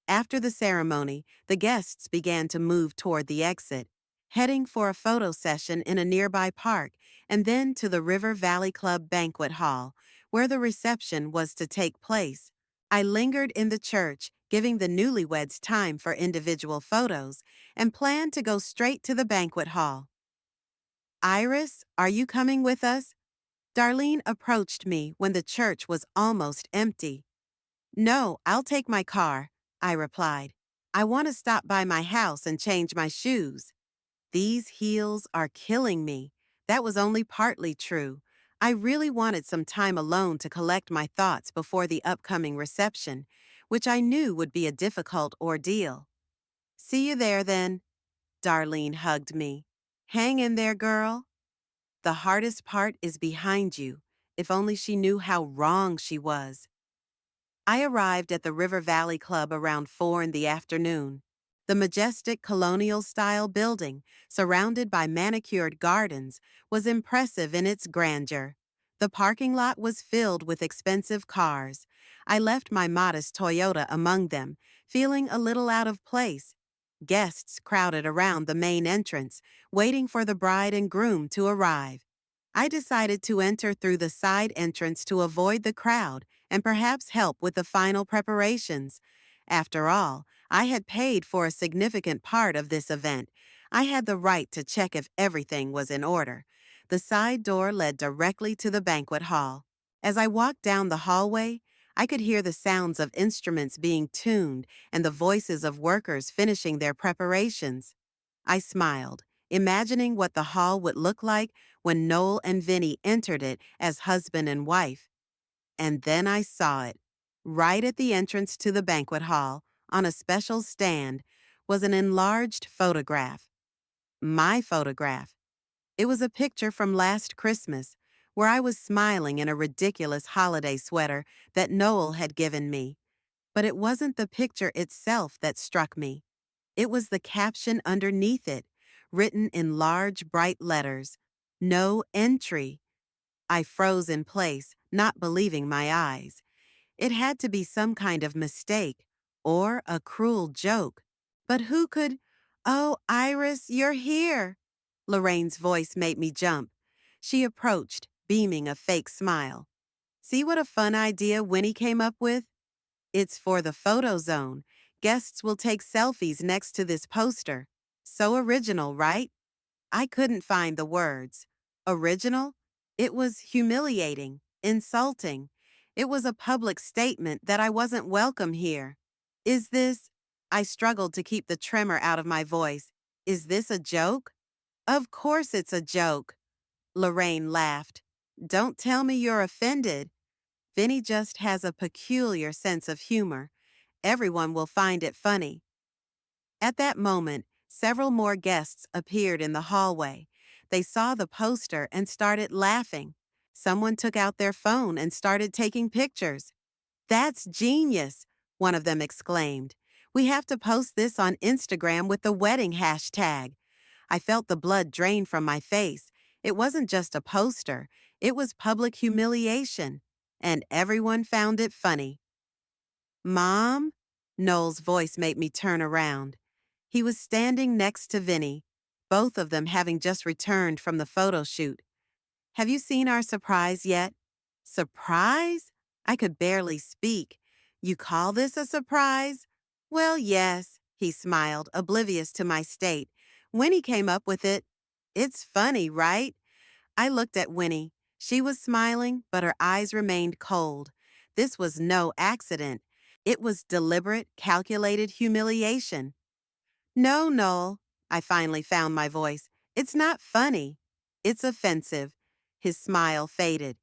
After the ceremony, the guests began to move toward the exit, heading for a photo session in a nearby park and then to the River Valley Club banquet hall, where the reception was to take place. I lingered in the church, giving the newlyweds time for individual photos, and planned to go straight to the banquet hall. Iris, are you coming with us? Darlene approached me when the church was almost empty. No, I'll take my car, I replied. I want to stop by my house and change my shoes. These heels are killing me. That was only partly true. I really wanted some time alone to collect my thoughts before the upcoming reception, which I knew would be a difficult ordeal. See you there then. Darlene hugged me. Hang in there, girl. The hardest part is behind you. If only she knew how wrong she was. I arrived at the River Valley Club around 4 in the afternoon. The majestic colonial-style building, surrounded by manicured gardens, was impressive in its grandeur. The parking lot was filled with expensive cars. I left my modest Toyota among them, feeling a little out of place. Guests crowded around the main entrance, waiting for the bride and groom to arrive. I decided to enter through the side entrance to avoid the crowd and perhaps help with the final preparations. After all, I had paid for a significant part of this event. I had the right to check if everything was in order. The side door led directly to the banquet hall. As I walked down the hallway, I could hear the sounds of instruments being tuned and the voices of workers finishing their preparations. I smiled, imagining what the hall would look like when Noel and Vinny entered it as husband and wife. And then I saw it. Right at the entrance to the banquet hall, on a special stand, was an enlarged photograph. My photograph. It was a picture from last Christmas, where I was smiling in a ridiculous holiday sweater that Noel had given me. But it wasn't the picture itself that struck me. It was the caption underneath it, written in large, bright letters. No entry. I froze in place, not believing my eyes. It had to be some kind of mistake, or a cruel joke. But who could— Oh, Iris, you're here! Lorraine's voice made me jump. She approached, beaming a fake smile. See what a fun idea Winnie came up with? It's for the photo zone. Guests will take selfies next to this poster. So original, right? I couldn't find the words. Original? It was humiliating, insulting. It was a public statement that I wasn't welcome here. Is this— I struggled to keep the tremor out of my voice. Is this a joke? Of course it's a joke. Lorraine laughed. Don't tell me you're offended. Vinny just has a peculiar sense of humor. Everyone will find it funny. At that moment, several more guests appeared in the hallway. They saw the poster and started laughing. Someone took out their phone and started taking pictures. That's genius, one of them exclaimed. We have to post this on Instagram with the wedding hashtag. I felt the blood drain from my face. It wasn't just a poster. It was public humiliation. And everyone found it funny. Mom? Noel's voice made me turn around. He was standing next to Vinny, both of them having just returned from the photo shoot. Have you seen our surprise yet? Surprise? I could barely speak. You call this a surprise? Well, yes, he smiled, oblivious to my state. Winnie came up with it. It's funny, right? I looked at Winnie. She was smiling, but her eyes remained cold. This was no accident. It was deliberate, calculated humiliation. No, Noel, I finally found my voice. It's not funny. It's offensive. His smile faded.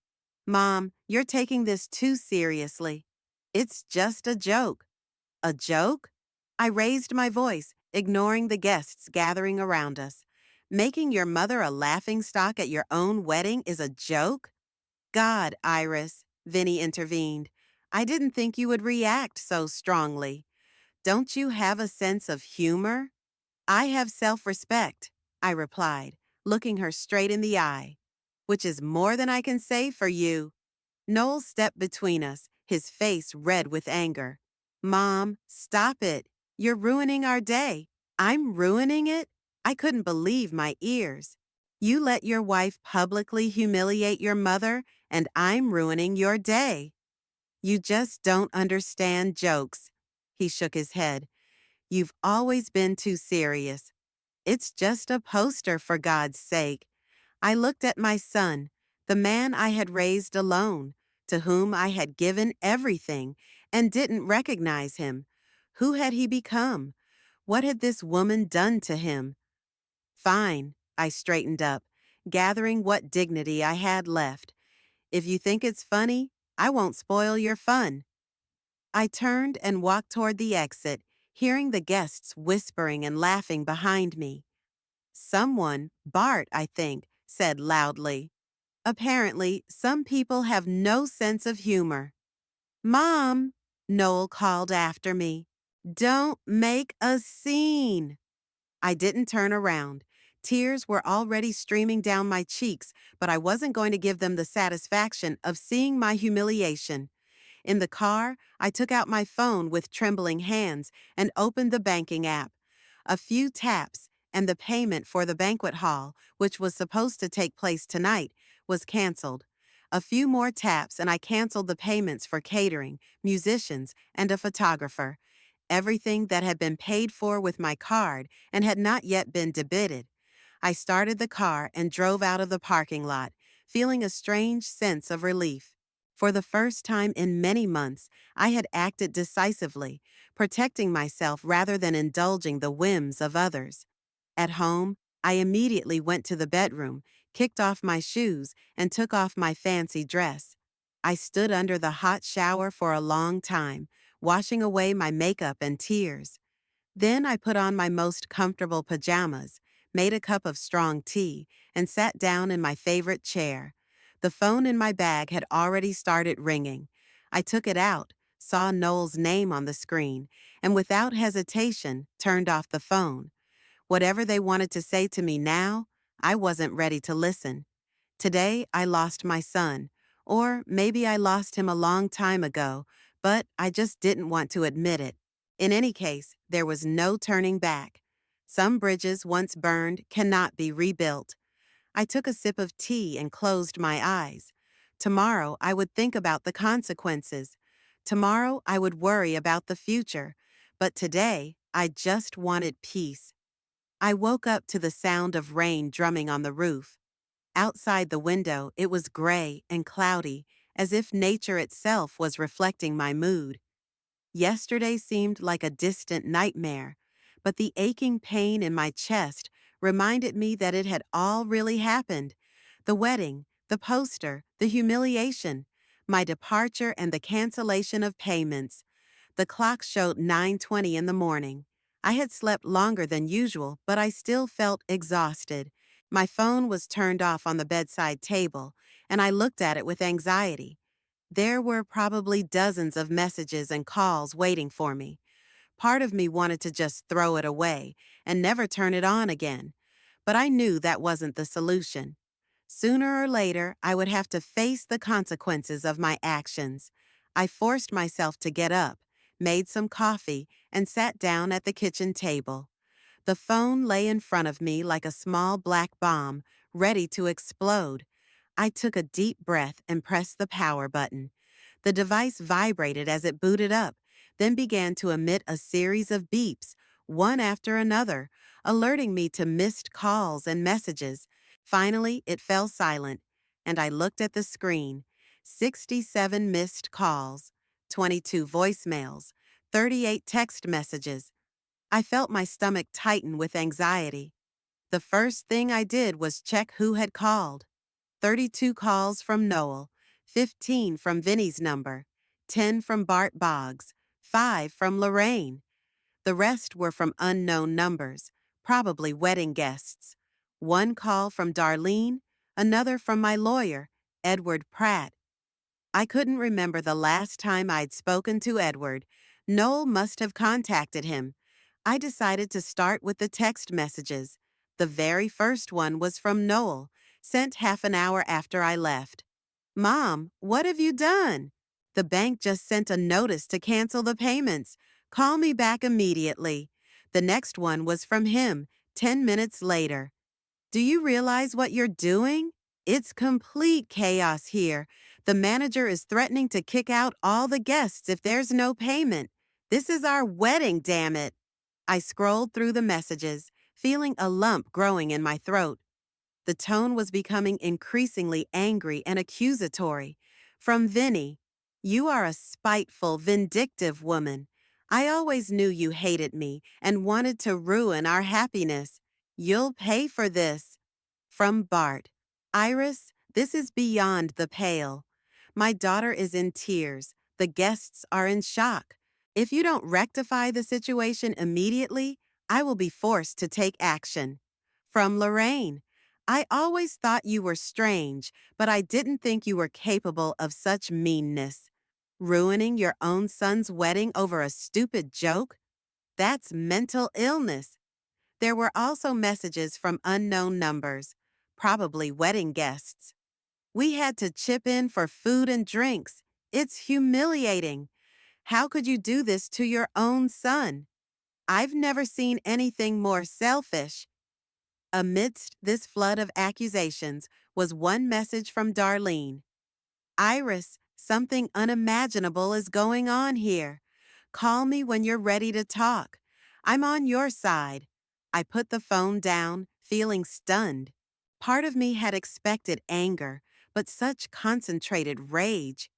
Mom, you're taking this too seriously. It's just a joke. A joke? I raised my voice, ignoring the guests gathering around us. Making your mother a laughingstock at your own wedding is a joke? God, Iris, Vinny intervened. I didn't think you would react so strongly. Don't you have a sense of humor? I have self-respect, I replied, looking her straight in the eye. Which is more than I can say for you. Noel stepped between us, his face red with anger. Mom, stop it. You're ruining our day. I'm ruining it? I couldn't believe my ears. You let your wife publicly humiliate your mother, and I'm ruining your day. You just don't understand jokes. He shook his head. You've always been too serious. It's just a poster, for God's sake. I looked at my son, the man I had raised alone, to whom I had given everything, and didn't recognize him. Who had he become? What had this woman done to him? Fine, I straightened up, gathering what dignity I had left. If you think it's funny, I won't spoil your fun. I turned and walked toward the exit, hearing the guests whispering and laughing behind me. Someone, Bart, I think, said loudly. Apparently, some people have no sense of humor. Mom, Noel called after me. Don't make a scene. I didn't turn around. Tears were already streaming down my cheeks, but I wasn't going to give them the satisfaction of seeing my humiliation. In the car, I took out my phone with trembling hands and opened the banking app. A few taps, and the payment for the banquet hall, which was supposed to take place tonight, was canceled. A few more taps, and I canceled the payments for catering, musicians, and a photographer. Everything that had been paid for with my card and had not yet been debited. I started the car and drove out of the parking lot, feeling a strange sense of relief. For the first time in many months, I had acted decisively, protecting myself rather than indulging the whims of others. At home, I immediately went to the bedroom, kicked off my shoes, and took off my fancy dress. I stood under the hot shower for a long time, washing away my makeup and tears. Then I put on my most comfortable pajamas, made a cup of strong tea, and sat down in my favorite chair. The phone in my bag had already started ringing. I took it out, saw Noel's name on the screen, and without hesitation turned off the phone. Whatever they wanted to say to me now, I wasn't ready to listen. Today, I lost my son, or maybe I lost him a long time ago, but I just didn't want to admit it. In any case, there was no turning back. Some bridges once burned cannot be rebuilt. I took a sip of tea and closed my eyes. Tomorrow, I would think about the consequences. Tomorrow, I would worry about the future. But today, I just wanted peace. I woke up to the sound of rain drumming on the roof. Outside the window, it was gray and cloudy, as if nature itself was reflecting my mood. Yesterday seemed like a distant nightmare, but the aching pain in my chest reminded me that it had all really happened. The wedding, the poster, the humiliation, my departure and the cancellation of payments. The clock showed 9:20 in the morning. I had slept longer than usual, but I still felt exhausted. My phone was turned off on the bedside table, and I looked at it with anxiety. There were probably dozens of messages and calls waiting for me. Part of me wanted to just throw it away and never turn it on again, but I knew that wasn't the solution. Sooner or later, I would have to face the consequences of my actions. I forced myself to get up, made some coffee, and sat down at the kitchen table. The phone lay in front of me like a small black bomb, ready to explode. I took a deep breath and pressed the power button. The device vibrated as it booted up, then began to emit a series of beeps, one after another, alerting me to missed calls and messages. Finally, it fell silent, and I looked at the screen. 67 missed calls, 22 voicemails, 38 text messages. I felt my stomach tighten with anxiety. The first thing I did was check who had called. 32 calls from Noel, 15 from Vinny's number, 10 from Bart Boggs, 5 from Lorraine. The rest were from unknown numbers, probably wedding guests. One call from Darlene, another from my lawyer, Edward Pratt. I couldn't remember the last time I'd spoken to Edward. Noel must have contacted him. I decided to start with the text messages. The very first one was from Noel, sent half an hour after I left. Mom, what have you done? The bank just sent a notice to cancel the payments. Call me back immediately. The next one was from him, 10 minutes later. Do you realize what you're doing? It's complete chaos here. The manager is threatening to kick out all the guests if there's no payment. This is our wedding, damn it. I scrolled through the messages, feeling a lump growing in my throat. The tone was becoming increasingly angry and accusatory. From Vinny, "You are a spiteful, vindictive woman. I always knew you hated me and wanted to ruin our happiness. You'll pay for this." From Bart, "Iris, this is beyond the pale. My daughter is in tears. The guests are in shock. If you don't rectify the situation immediately, I will be forced to take action." From Lorraine, "I always thought you were strange, but I didn't think you were capable of such meanness. Ruining your own son's wedding over a stupid joke? That's mental illness." There were also messages from unknown numbers, probably wedding guests. "We had to chip in for food and drinks. It's humiliating. How could you do this to your own son? I've never seen anything more selfish." Amidst this flood of accusations was one message from Darlene. "Iris, something unimaginable is going on here. Call me when you're ready to talk. I'm on your side." I put the phone down, feeling stunned. Part of me had expected anger, but such concentrated rage.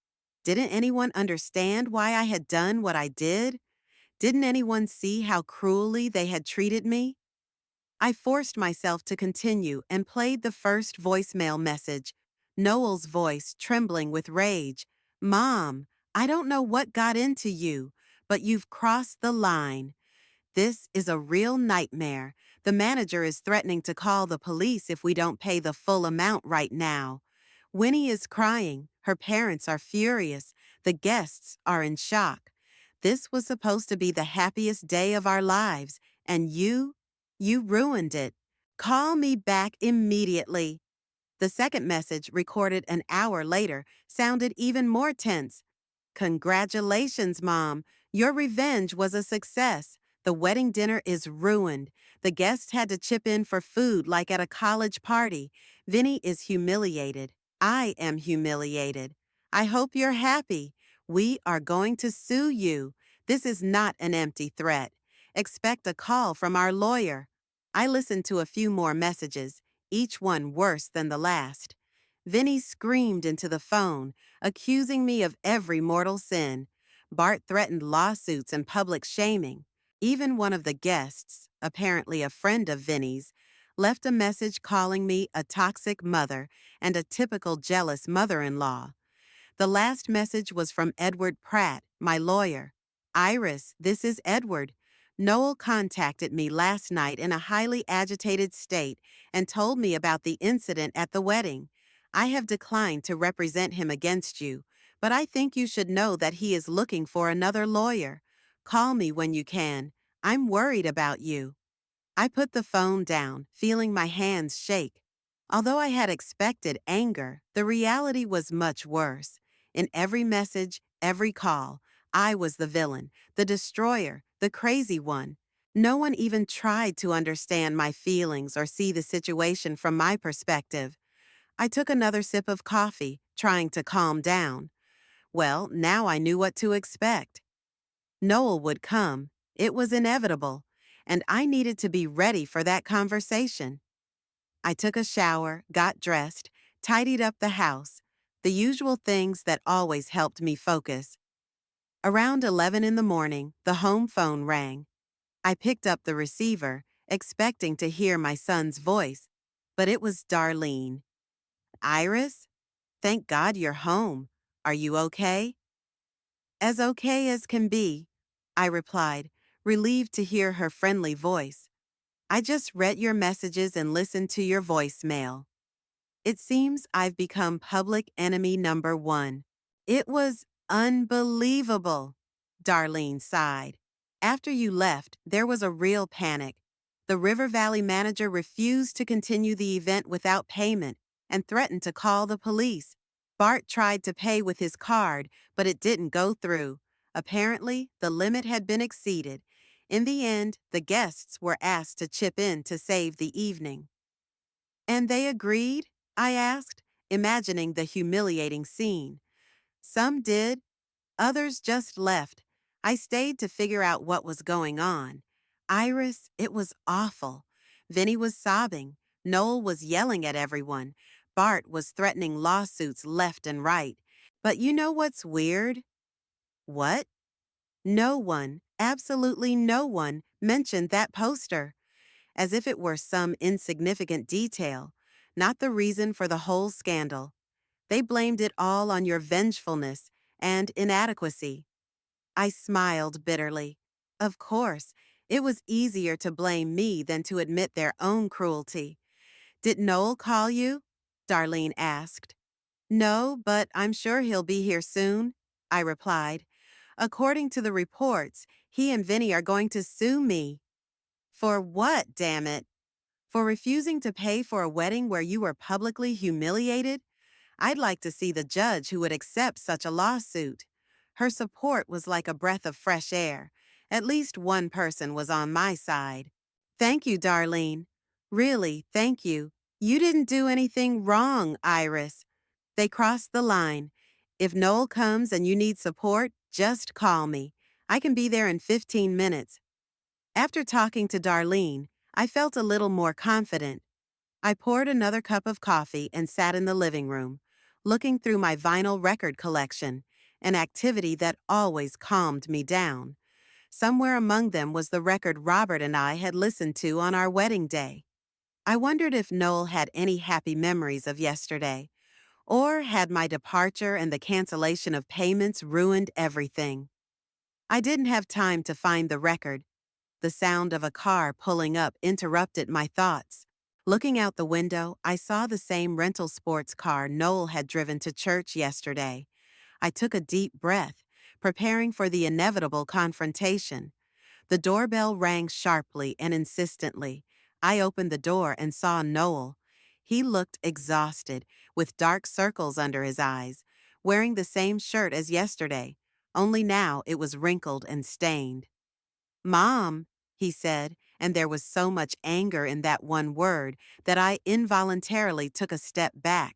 Didn't anyone understand why I had done what I did? Didn't anyone see how cruelly they had treated me? I forced myself to continue and played the first voicemail message, Noel's voice trembling with rage. "Mom, I don't know what got into you, but you've crossed the line. This is a real nightmare. The manager is threatening to call the police if we don't pay the full amount right now. Winnie is crying. Her parents are furious. The guests are in shock. This was supposed to be the happiest day of our lives, and you ruined it. Call me back immediately." The second message, recorded an hour later, sounded even more tense. "Congratulations, Mom. Your revenge was a success. The wedding dinner is ruined. The guests had to chip in for food like at a college party. Vinny is humiliated. I am humiliated. I hope you're happy. We are going to sue you. This is not an empty threat. Expect a call from our lawyer." I listened to a few more messages, each one worse than the last. Vinny screamed into the phone, accusing me of every mortal sin. Bart threatened lawsuits and public shaming. Even one of the guests, apparently a friend of Vinny's, left a message calling me a toxic mother and a typical jealous mother-in-law. The last message was from Edward Pratt, my lawyer. "Iris, this is Edward. Noel contacted me last night in a highly agitated state and told me about the incident at the wedding. I have declined to represent him against you, but I think you should know that he is looking for another lawyer. Call me when you can. I'm worried about you." I put the phone down, feeling my hands shake. Although I had expected anger, the reality was much worse. In every message, every call, I was the villain, the destroyer, the crazy one. No one even tried to understand my feelings or see the situation from my perspective. I took another sip of coffee, trying to calm down. Well, now I knew what to expect. Noel would come. It was inevitable, and I needed to be ready for that conversation. I took a shower, got dressed, tidied up the house, the usual things that always helped me focus. Around 11 in the morning, the home phone rang. I picked up the receiver, expecting to hear my son's voice, but it was Darlene. "Iris? Thank God you're home. Are you okay?" "As okay as can be," I replied, relieved to hear her friendly voice. "I just read your messages and listened to your voicemail. It seems I've become public enemy number one." "It was unbelievable," Darlene sighed. "After you left, there was a real panic. The River Valley manager refused to continue the event without payment and threatened to call the police. Bart tried to pay with his card, but it didn't go through. Apparently, the limit had been exceeded. In the end, the guests were asked to chip in to save the evening. And they agreed? I asked, imagining the humiliating scene. Some did, others just left. I stayed to figure out what was going on. Iris, it was awful. Vinny was sobbing. Noel was yelling at everyone. Bart was threatening lawsuits left and right. But you know what's weird? What? No one, absolutely no one, mentioned that poster, as if it were some insignificant detail, not the reason for the whole scandal. They blamed it all on your vengefulness and inadequacy. I smiled bitterly. Of course, it was easier to blame me than to admit their own cruelty. Did Noel call you? Darlene asked. No, but I'm sure he'll be here soon, I replied. According to the reports, he and Vinny are going to sue me. For what, damn it? For refusing to pay for a wedding where you were publicly humiliated? I'd like to see the judge who would accept such a lawsuit. Her support was like a breath of fresh air. At least one person was on my side. Thank you, Darlene. Really, thank you. You didn't do anything wrong, Iris. They crossed the line. If Noel comes and you need support, just call me. I can be there in 15 minutes. After talking to Darlene, I felt a little more confident. I poured another cup of coffee and sat in the living room, looking through my vinyl record collection, an activity that always calmed me down. Somewhere among them was the record Robert and I had listened to on our wedding day. I wondered if Noel had any happy memories of yesterday, or had my departure and the cancellation of payments ruined everything? I didn't have time to find the record. The sound of a car pulling up interrupted my thoughts. Looking out the window, I saw the same rental sports car Noel had driven to church yesterday. I took a deep breath, preparing for the inevitable confrontation. The doorbell rang sharply and insistently. I opened the door and saw Noel. He looked exhausted, with dark circles under his eyes, wearing the same shirt as yesterday, only now it was wrinkled and stained. Mom, he said, and there was so much anger in that one word that I involuntarily took a step back.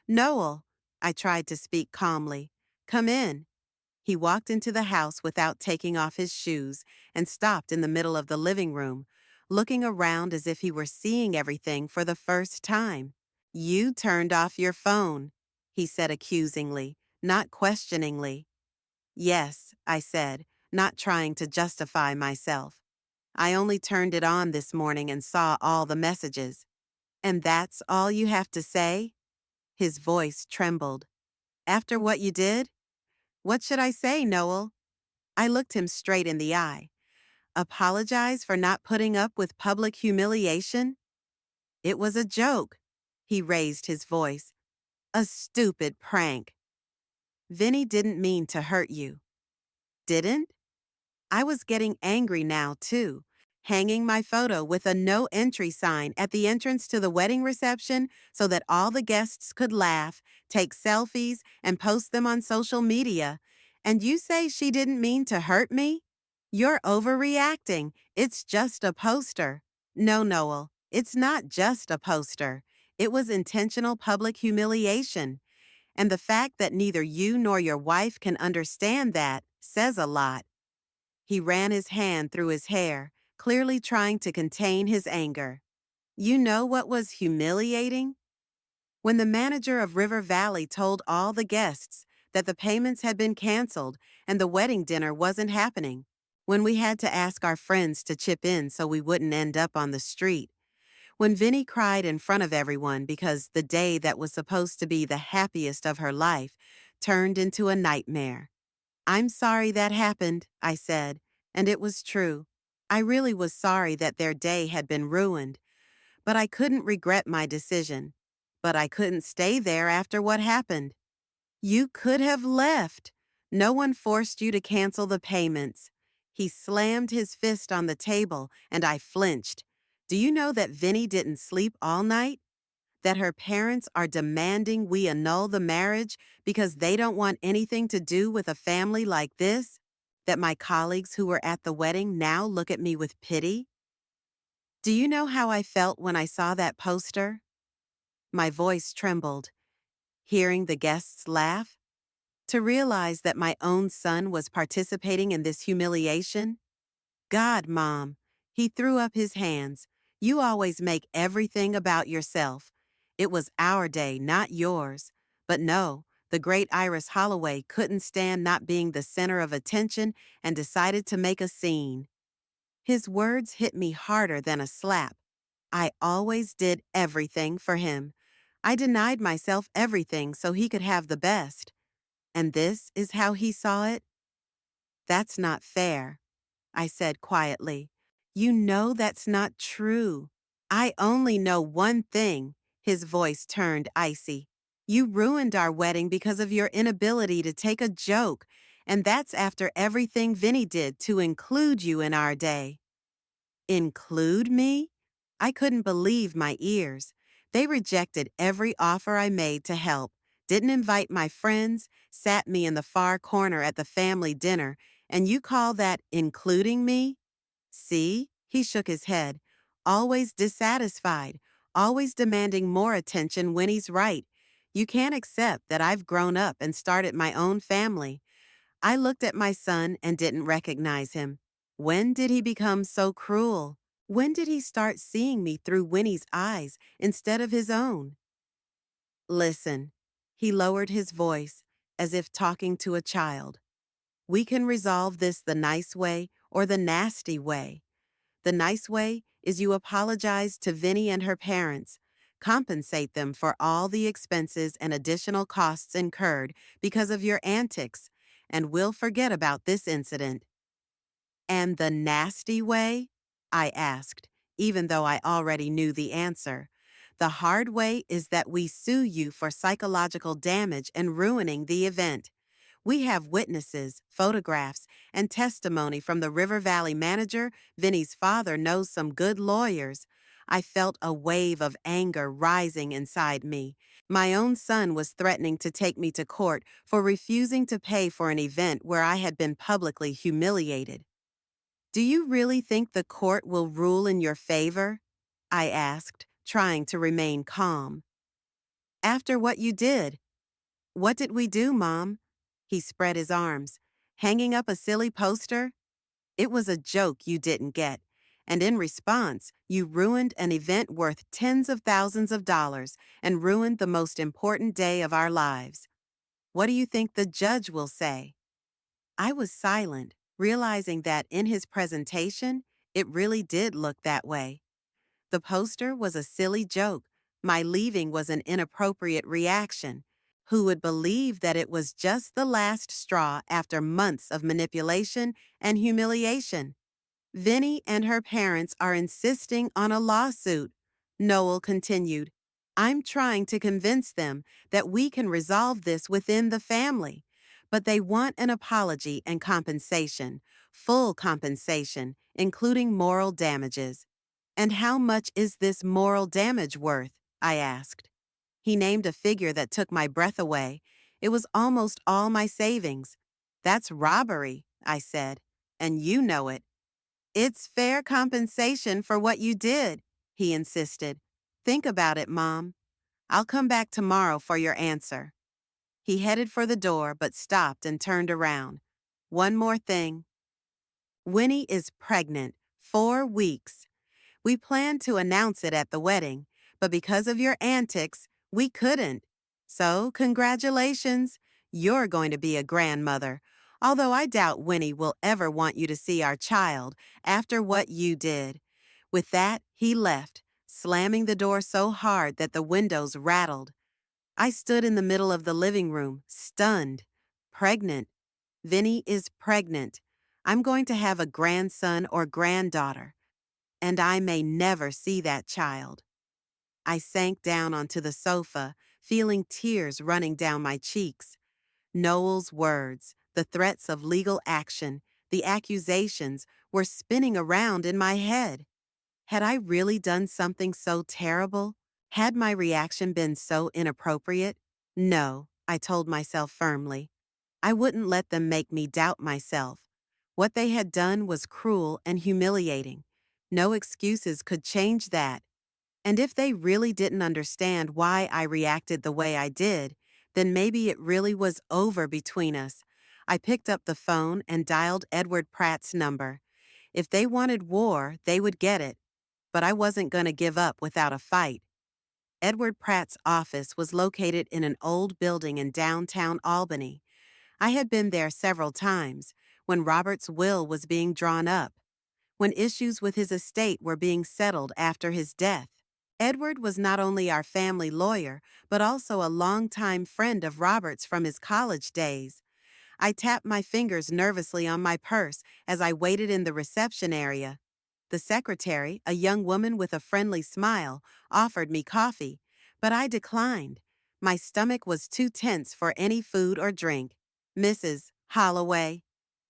Noel, I tried to speak calmly. Come in. He walked into the house without taking off his shoes and stopped in the middle of the living room, looking around as if he were seeing everything for the first time. You turned off your phone, he said accusingly, not questioningly. Yes, I said, not trying to justify myself. I only turned it on this morning and saw all the messages. And that's all you have to say? His voice trembled. After what you did? What should I say, Noel? I looked him straight in the eye. Apologize for not putting up with public humiliation? It was a joke. He raised his voice. A stupid prank. Vinny didn't mean to hurt you. Didn't? I was getting angry now, too. Hanging my photo with a no entry sign at the entrance to the wedding reception so that all the guests could laugh, take selfies, and post them on social media. And you say she didn't mean to hurt me? You're overreacting. It's just a poster. No, Noel, it's not just a poster. It was intentional public humiliation. And the fact that neither you nor your wife can understand that says a lot. He ran his hand through his hair, clearly trying to contain his anger. You know what was humiliating? When the manager of River Valley told all the guests that the payments had been canceled and the wedding dinner wasn't happening. When we had to ask our friends to chip in so we wouldn't end up on the street. When Vinny cried in front of everyone because the day that was supposed to be the happiest of her life turned into a nightmare. I'm sorry that happened, I said, and it was true. I really was sorry that their day had been ruined, but I couldn't regret my decision. But I couldn't stay there after what happened. You could have left. No one forced you to cancel the payments. He slammed his fist on the table, and I flinched. Do you know that Vinny didn't sleep all night? That her parents are demanding we annul the marriage because they don't want anything to do with a family like this? That my colleagues who were at the wedding now look at me with pity? Do you know how I felt when I saw that poster? My voice trembled, hearing the guests laugh. To realize that my own son was participating in this humiliation? God, Mom. He threw up his hands. You always make everything about yourself. It was our day, not yours. But no, the great Iris Holloway couldn't stand not being the center of attention and decided to make a scene. His words hit me harder than a slap. I always did everything for him. I denied myself everything so he could have the best. And this is how he saw it? That's not fair, I said quietly. You know that's not true. I only know one thing. His voice turned icy. You ruined our wedding because of your inability to take a joke, and that's after everything Vinny did to include you in our day. Include me? I couldn't believe my ears. They rejected every offer I made to help, didn't invite my friends, sat me in the far corner at the family dinner, and you call that including me? See? He shook his head. Always dissatisfied, always demanding more attention when he's right. You can't accept that I've grown up and started my own family. I looked at my son and didn't recognize him. When did he become so cruel? When did he start seeing me through Winnie's eyes instead of his own? Listen. He lowered his voice, as if talking to a child. We can resolve this the nice way or the nasty way. The nice way is you apologize to Vinnie and her parents, compensate them for all the expenses and additional costs incurred because of your antics, and we'll forget about this incident. And the nasty way? I asked, even though I already knew the answer. The hard way is that we sue you for psychological damage and ruining the event. We have witnesses, photographs, and testimony from the River Valley manager. Vinny's father knows some good lawyers. I felt a wave of anger rising inside me. My own son was threatening to take me to court for refusing to pay for an event where I had been publicly humiliated. Do you really think the court will rule in your favor? I asked, trying to remain calm. After what you did. What did we do, Mom? He spread his arms. Hanging up a silly poster? It was a joke you didn't get. And in response, you ruined an event worth tens of thousands of dollars and ruined the most important day of our lives. What do you think the judge will say? I was silent, realizing that in his presentation, it really did look that way. The poster was a silly joke. My leaving was an inappropriate reaction. Who would believe that it was just the last straw after months of manipulation and humiliation? Vinnie and her parents are insisting on a lawsuit. Noel continued. I'm trying to convince them that we can resolve this within the family, but they want an apology and compensation, full compensation, including moral damages. And how much is this moral damage worth? I asked. He named a figure that took my breath away. It was almost all my savings. That's robbery, I said, and you know it. It's fair compensation for what you did, he insisted. Think about it, Mom. I'll come back tomorrow for your answer. He headed for the door but stopped and turned around. One more thing. Winnie is pregnant, 4 weeks. We planned to announce it at the wedding, but because of your antics, we couldn't. So, congratulations. You're going to be a grandmother, although I doubt Winnie will ever want you to see our child after what you did. With that, he left, slamming the door so hard that the windows rattled. I stood in the middle of the living room, stunned. Pregnant. Vinnie is pregnant. I'm going to have a grandson or granddaughter, and I may never see that child. I sank down onto the sofa, feeling tears running down my cheeks. Noel's words, the threats of legal action, the accusations were spinning around in my head. Had I really done something so terrible? Had my reaction been so inappropriate? No, I told myself firmly. I wouldn't let them make me doubt myself. What they had done was cruel and humiliating. No excuses could change that. And if they really didn't understand why I reacted the way I did, then maybe it really was over between us. I picked up the phone and dialed Edward Pratt's number. If they wanted war, they would get it. But I wasn't going to give up without a fight. Edward Pratt's office was located in an old building in downtown Albany. I had been there several times when Robert's will was being drawn up, when issues with his estate were being settled after his death. Edward was not only our family lawyer, but also a longtime friend of Robert's from his college days. I tapped my fingers nervously on my purse as I waited in the reception area. The secretary, a young woman with a friendly smile, offered me coffee, but I declined. My stomach was too tense for any food or drink. Mrs. Holloway.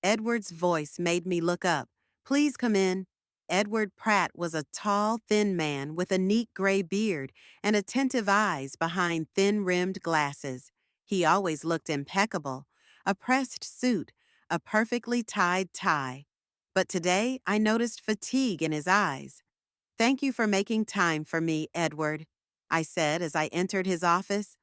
Edward's voice made me look up. Please come in. Edward Pratt was a tall, thin man with a neat gray beard and attentive eyes behind thin-rimmed glasses. He always looked impeccable. A pressed suit, a perfectly tied tie. But today I noticed fatigue in his eyes. Thank you for making time for me, Edward, I said as I entered his office.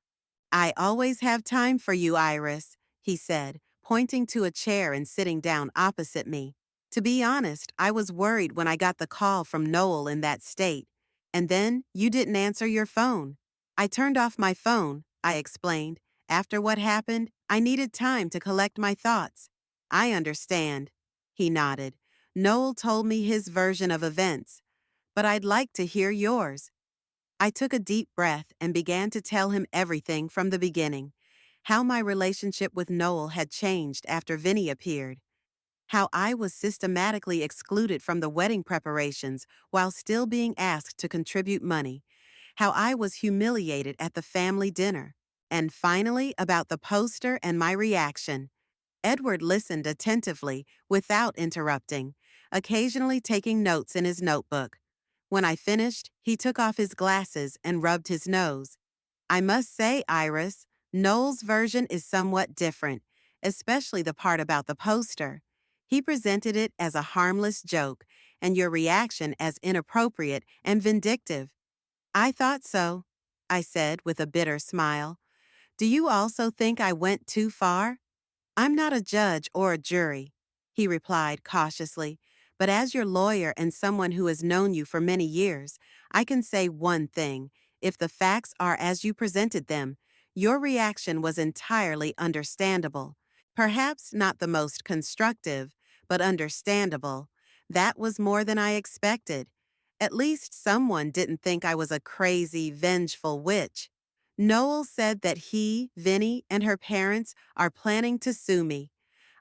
I always have time for you, Iris, he said, pointing to a chair and sitting down opposite me. To be honest, I was worried when I got the call from Noel in that state. And then you didn't answer your phone. I turned off my phone, I explained. After what happened, I needed time to collect my thoughts. I understand, he nodded. Noel told me his version of events, but I'd like to hear yours. I took a deep breath and began to tell him everything from the beginning. How my relationship with Noel had changed after Vinny appeared. How I was systematically excluded from the wedding preparations while still being asked to contribute money. How I was humiliated at the family dinner. And finally, about the poster and my reaction. Edward listened attentively, without interrupting, occasionally taking notes in his notebook. When I finished, he took off his glasses and rubbed his nose. I must say, Iris, Noel's version is somewhat different, especially the part about the poster. He presented it as a harmless joke, and your reaction as inappropriate and vindictive. I thought so, I said with a bitter smile. Do you also think I went too far? I'm not a judge or a jury, he replied cautiously, but as your lawyer and someone who has known you for many years, I can say one thing. If the facts are as you presented them, your reaction was entirely understandable. Perhaps not the most constructive, but understandable. That was more than I expected. At least someone didn't think I was a crazy, vengeful witch. Noel said that he, Vinny, and her parents are planning to sue me.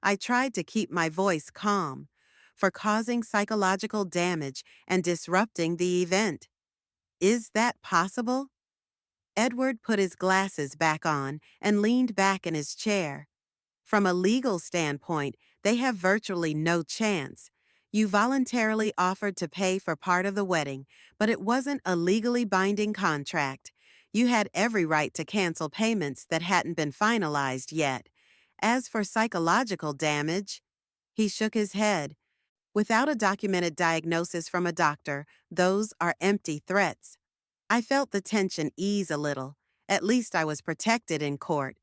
I tried to keep my voice calm, for causing psychological damage and disrupting the event. Is that possible? Edward put his glasses back on and leaned back in his chair. From a legal standpoint, they have virtually no chance. You voluntarily offered to pay for part of the wedding, but it wasn't a legally binding contract. You had every right to cancel payments that hadn't been finalized yet. As for psychological damage, he shook his head. Without a documented diagnosis from a doctor, those are empty threats. I felt the tension ease a little. At least I was protected in court.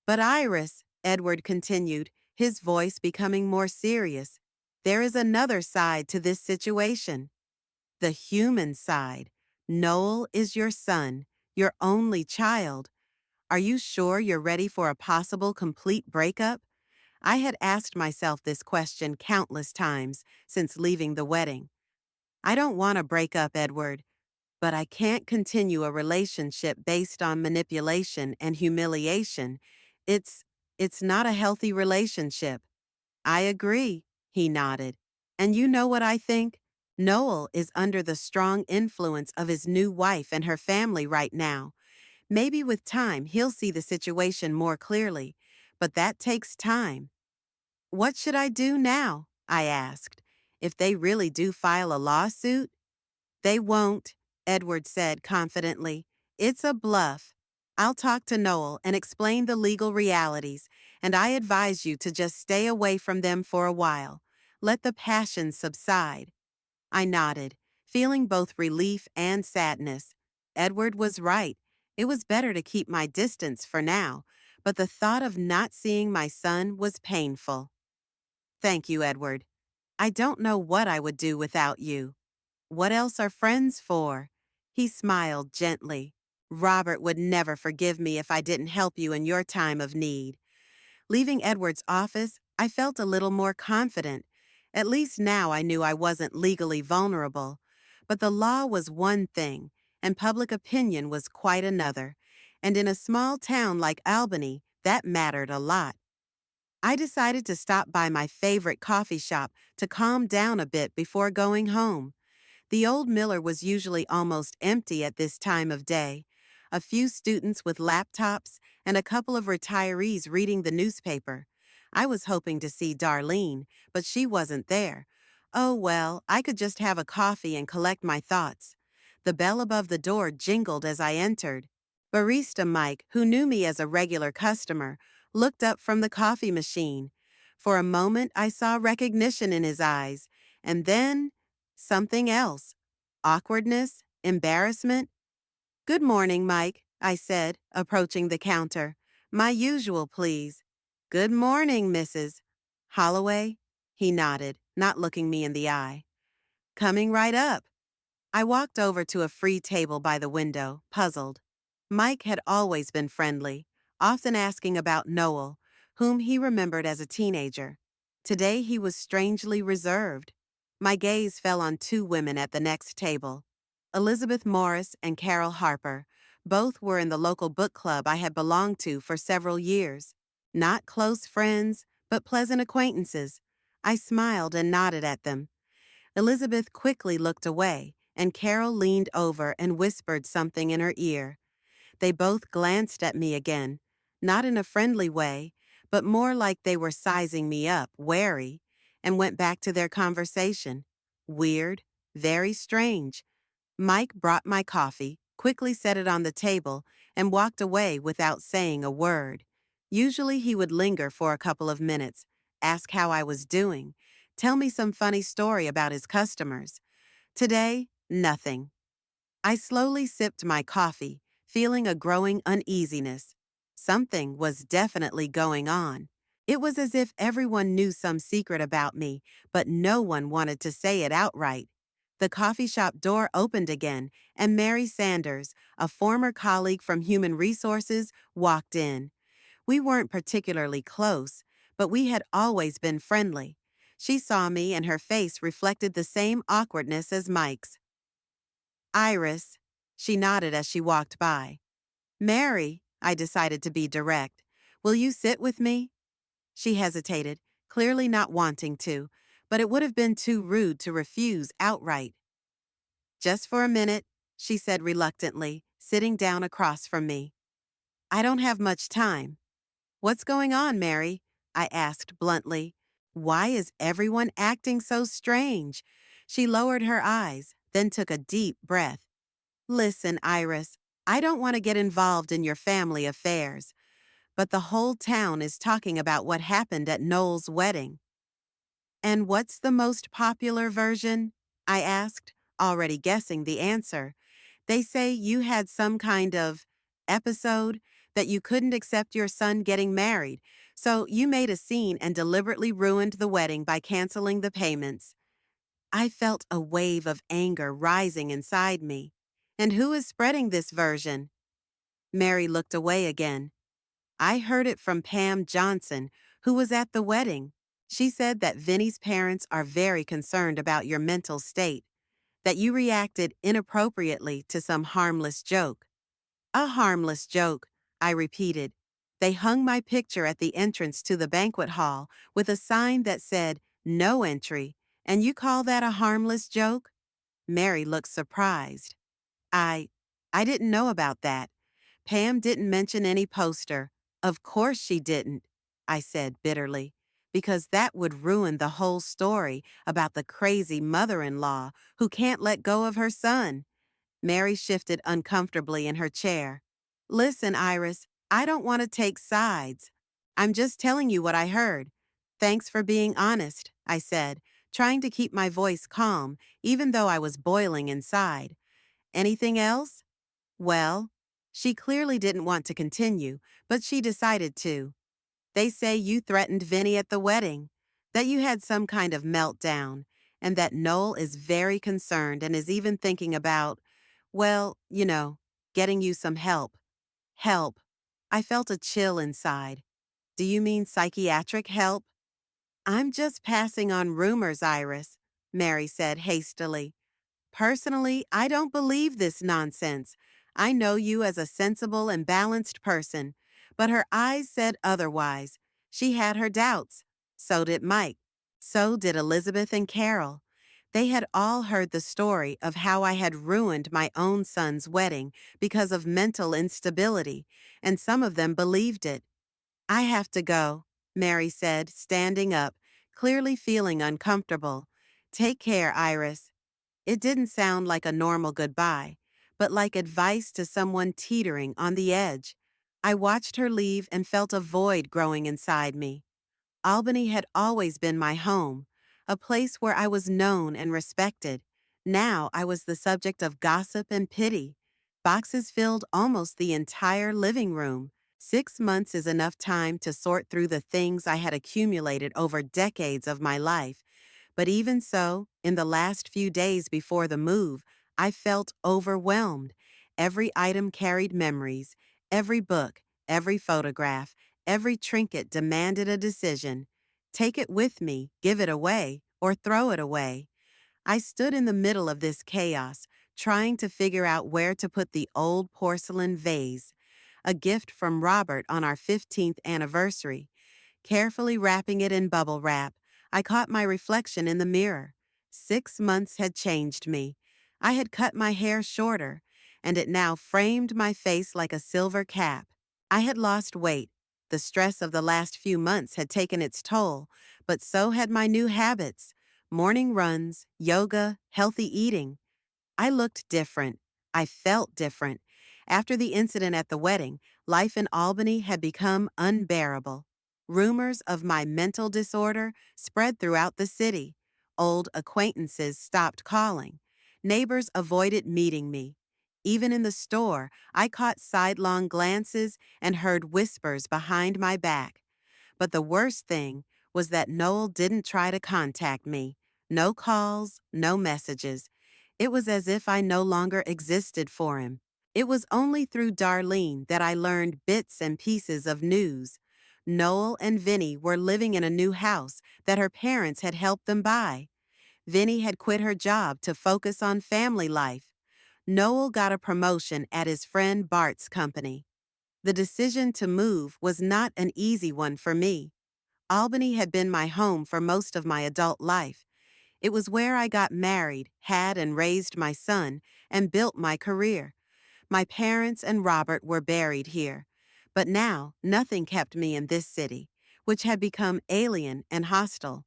But Iris, Edward continued, his voice becoming more serious, there is another side to this situation. The human side. Noel is your son, your only child. Are you sure you're ready for a possible complete breakup? I had asked myself this question countless times since leaving the wedding. I don't want to break up, Edward, but I can't continue a relationship based on manipulation and humiliation. It's, it's not a healthy relationship. I agree, he nodded. And you know what I think? Noel is under the strong influence of his new wife and her family right now. Maybe with time he'll see the situation more clearly, but that takes time. What should I do now? I asked. If they really do file a lawsuit? They won't, Edward said confidently. It's a bluff. I'll talk to Noel and explain the legal realities, and I advise you to just stay away from them for a while. Let the passion subside. I nodded, feeling both relief and sadness. Edward was right. It was better to keep my distance for now, but the thought of not seeing my son was painful. Thank you, Edward. I don't know what I would do without you. What else are friends for? He smiled gently. Robert would never forgive me if I didn't help you in your time of need. Leaving Edward's office, I felt a little more confident. At least now I knew I wasn't legally vulnerable. But the law was one thing, and public opinion was quite another. And in a small town like Albany, that mattered a lot. I decided to stop by my favorite coffee shop to calm down a bit before going home. The old Miller was usually almost empty at this time of day. A few students with laptops and a couple of retirees reading the newspaper. I was hoping to see Darlene, but she wasn't there. Oh well, I could just have a coffee and collect my thoughts. The bell above the door jingled as I entered. Barista Mike, who knew me as a regular customer, looked up from the coffee machine. For a moment I saw recognition in his eyes, and then something else. Awkwardness? Embarrassment? Good morning, Mike, I said, approaching the counter. My usual, please. Good morning, Mrs. Holloway? He nodded, not looking me in the eye. Coming right up. I walked over to a free table by the window, puzzled. Mike had always been friendly, often asking about Noel, whom he remembered as a teenager. Today he was strangely reserved. My gaze fell on two women at the next table. Elizabeth Morris and Carol Harper. Both were in the local book club I had belonged to for several years. Not close friends, but pleasant acquaintances. I smiled and nodded at them. Elizabeth quickly looked away, and Carol leaned over and whispered something in her ear. They both glanced at me again, not in a friendly way, but more like they were sizing me up, wary, and went back to their conversation. Weird, very strange. Mike brought my coffee, quickly set it on the table, and walked away without saying a word. Usually he would linger for a couple of minutes, ask how I was doing, tell me some funny story about his customers. Today, nothing. I slowly sipped my coffee, feeling a growing uneasiness. Something was definitely going on. It was as if everyone knew some secret about me, but no one wanted to say it outright. The coffee shop door opened again, and Mary Sanders, a former colleague from Human Resources, walked in. We weren't particularly close, but we had always been friendly. She saw me and her face reflected the same awkwardness as Mike's. Iris, she nodded as she walked by. Mary, I decided to be direct. Will you sit with me? She hesitated, clearly not wanting to, but it would have been too rude to refuse outright. Just for a minute, she said reluctantly, sitting down across from me. I don't have much time. What's going on, Mary? I asked bluntly. Why is everyone acting so strange? She lowered her eyes, then took a deep breath. Listen, Iris, I don't want to get involved in your family affairs, but the whole town is talking about what happened at Noel's wedding. And what's the most popular version? I asked, already guessing the answer. They say you had some kind of episode that you couldn't accept your son getting married, so you made a scene and deliberately ruined the wedding by canceling the payments. I felt a wave of anger rising inside me. And who is spreading this version? Mary looked away again. I heard it from Pam Johnson, who was at the wedding. She said that Vinny's parents are very concerned about your mental state, that you reacted inappropriately to some harmless joke. A harmless joke, I repeated. They hung my picture at the entrance to the banquet hall with a sign that said, "No entry," and you call that a harmless joke? Mary looked surprised. I didn't know about that. Pam didn't mention any poster. Of course she didn't, I said bitterly, because that would ruin the whole story about the crazy mother-in-law who can't let go of her son. Mary shifted uncomfortably in her chair. Listen, Iris, I don't want to take sides. I'm just telling you what I heard. Thanks for being honest, I said, trying to keep my voice calm, even though I was boiling inside. Anything else? Well, she clearly didn't want to continue, but she decided to. They say you threatened Vinny at the wedding, that you had some kind of meltdown, and that Noel is very concerned and is even thinking about, well, getting you some help. Help. I felt a chill inside. Do you mean psychiatric help? I'm just passing on rumors, Iris, Mary said hastily. Personally, I don't believe this nonsense. I know you as a sensible and balanced person, but her eyes said otherwise. She had her doubts. So did Mike. So did Elizabeth and Carol. They had all heard the story of how I had ruined my own son's wedding because of mental instability, and some of them believed it. I have to go, Mary said, standing up, clearly feeling uncomfortable. Take care, Iris. It didn't sound like a normal goodbye, but like advice to someone teetering on the edge. I watched her leave and felt a void growing inside me. Albany had always been my home, a place where I was known and respected. Now I was the subject of gossip and pity. Boxes filled almost the entire living room. 6 months is enough time to sort through the things I had accumulated over decades of my life. But even so, in the last few days before the move, I felt overwhelmed. Every item carried memories. Every book, every photograph, every trinket demanded a decision. Take it with me, give it away, or throw it away. I stood in the middle of this chaos, trying to figure out where to put the old porcelain vase, a gift from Robert on our 15th anniversary. Carefully wrapping it in bubble wrap, I caught my reflection in the mirror. 6 months had changed me. I had cut my hair shorter, and it now framed my face like a silver cap. I had lost weight. The stress of the last few months had taken its toll, but so had my new habits: morning runs, yoga, healthy eating. I looked different. I felt different. After the incident at the wedding, life in Albany had become unbearable. Rumors of my mental disorder spread throughout the city. Old acquaintances stopped calling. Neighbors avoided meeting me. Even in the store, I caught sidelong glances and heard whispers behind my back. But the worst thing was that Noel didn't try to contact me. No calls, no messages. It was as if I no longer existed for him. It was only through Darlene that I learned bits and pieces of news. Noel and Vinny were living in a new house that her parents had helped them buy. Vinny had quit her job to focus on family life. Noel got a promotion at his friend Bart's company. The decision to move was not an easy one for me. Albany had been my home for most of my adult life. It was where I got married, had and raised my son, and built my career. My parents and Robert were buried here. But now, nothing kept me in this city, which had become alien and hostile.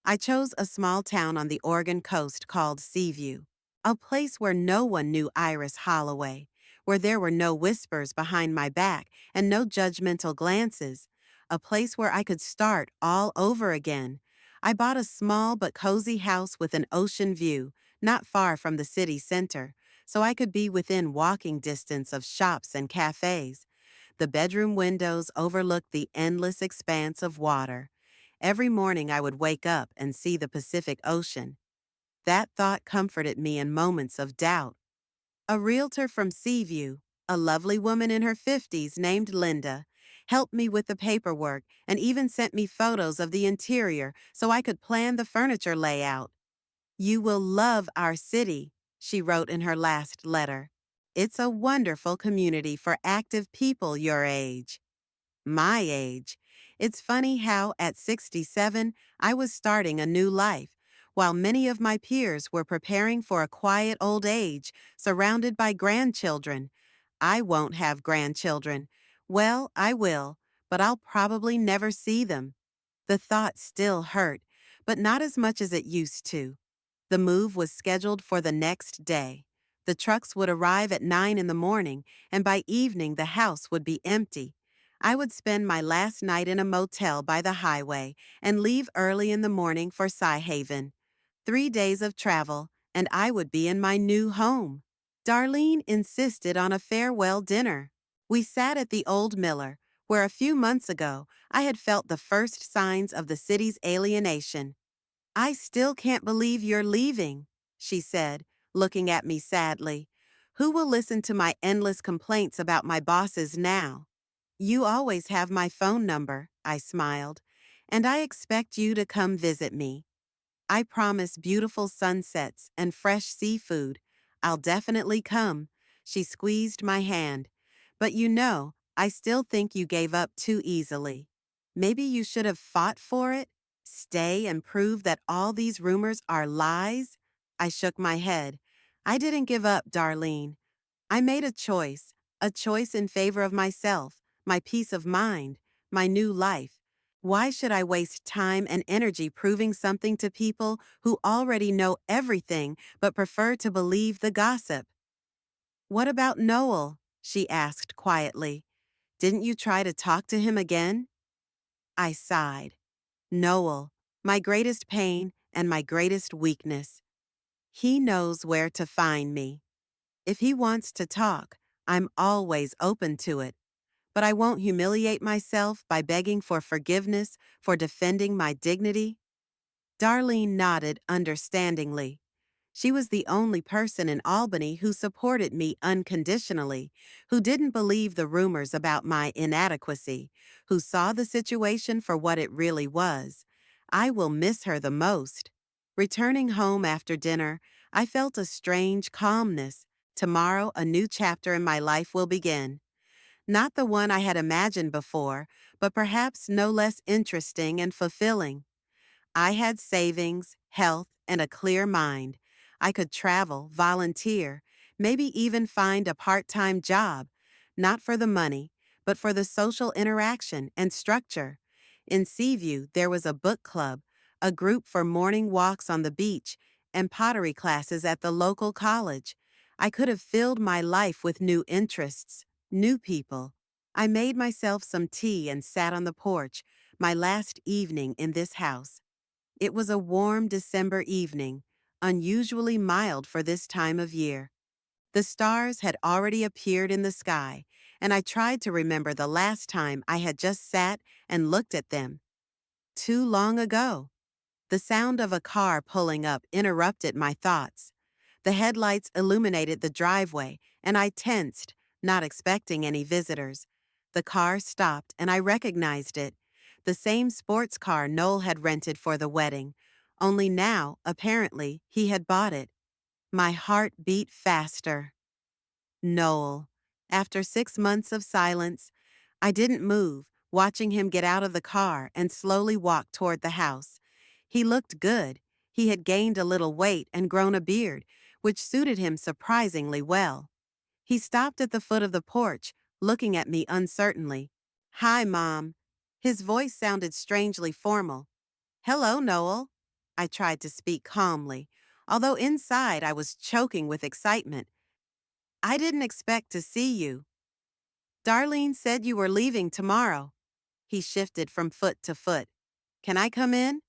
I chose a small town on the Oregon coast called Seaview, a place where no one knew Iris Holloway, where there were no whispers behind my back and no judgmental glances, a place where I could start all over again. I bought a small but cozy house with an ocean view, not far from the city center, so I could be within walking distance of shops and cafes. The bedroom windows overlooked the endless expanse of water. Every morning I would wake up and see the Pacific Ocean. That thought comforted me in moments of doubt. A realtor from Seaview, a lovely woman in her 50s named Linda, helped me with the paperwork and even sent me photos of the interior so I could plan the furniture layout. "You will love our city," she wrote in her last letter. "It's a wonderful community for active people your age." My age. It's funny how, at 67, I was starting a new life, while many of my peers were preparing for a quiet old age, surrounded by grandchildren. I won't have grandchildren. Well, I will, but I'll probably never see them. The thought still hurt, but not as much as it used to. The move was scheduled for the next day. The trucks would arrive at 9 in the morning, and by evening the house would be empty. I would spend my last night in a motel by the highway and leave early in the morning for Haven. 3 days of travel, and I would be in my new home. Darlene insisted on a farewell dinner. We sat at the Old Miller, where a few months ago I had felt the first signs of the city's alienation. I still can't believe you're leaving, she said, looking at me sadly. Who will listen to my endless complaints about my bosses now? You always have my phone number, I smiled, and I expect you to come visit me. I promise beautiful sunsets and fresh seafood. I'll definitely come. She squeezed my hand. But I still think you gave up too easily. Maybe you should have fought for it? Stay and prove that all these rumors are lies? I shook my head. I didn't give up, Darlene. I made a choice in favor of myself, my peace of mind, my new life. Why should I waste time and energy proving something to people who already know everything but prefer to believe the gossip? What about Noel? She asked quietly. Didn't you try to talk to him again? I sighed. Noel, my greatest pain and my greatest weakness. He knows where to find me. If he wants to talk, I'm always open to it. But I won't humiliate myself by begging for forgiveness for defending my dignity. Darlene nodded understandingly. She was the only person in Albany who supported me unconditionally, who didn't believe the rumors about my inadequacy, who saw the situation for what it really was. I will miss her the most. Returning home after dinner, I felt a strange calmness. Tomorrow, a new chapter in my life will begin. Not the one I had imagined before, but perhaps no less interesting and fulfilling. I had savings, health, and a clear mind. I could travel, volunteer, maybe even find a part-time job, not for the money, but for the social interaction and structure. In Seaview, there was a book club, a group for morning walks on the beach, and pottery classes at the local college. I could have filled my life with new interests, new people. I made myself some tea and sat on the porch, my last evening in this house. It was a warm December evening, unusually mild for this time of year. The stars had already appeared in the sky, and I tried to remember the last time I had just sat and looked at them. Too long ago. The sound of a car pulling up interrupted my thoughts. The headlights illuminated the driveway, and I tensed, not expecting any visitors. The car stopped, and I recognized it. The same sports car Noel had rented for the wedding. Only now, apparently, he had bought it. My heart beat faster. Noel. After 6 months of silence, I didn't move, watching him get out of the car and slowly walk toward the house. He looked good. He had gained a little weight and grown a beard, which suited him surprisingly well. He stopped at the foot of the porch, looking at me uncertainly. Hi, Mom. His voice sounded strangely formal. Hello, Noel. I tried to speak calmly, although inside I was choking with excitement. I didn't expect to see you. Darlene said you were leaving tomorrow. He shifted from foot to foot. Can I come in?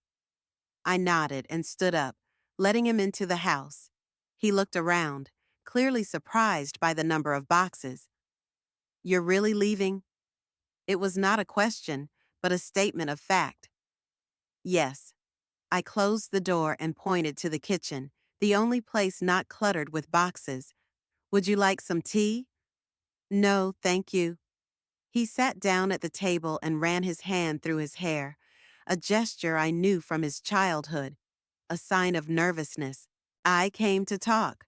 I nodded and stood up, letting him into the house. He looked around, clearly surprised by the number of boxes. You're really leaving? It was not a question, but a statement of fact. Yes. I closed the door and pointed to the kitchen, the only place not cluttered with boxes. Would you like some tea? No, thank you. He sat down at the table and ran his hand through his hair, a gesture I knew from his childhood, a sign of nervousness. I came to talk.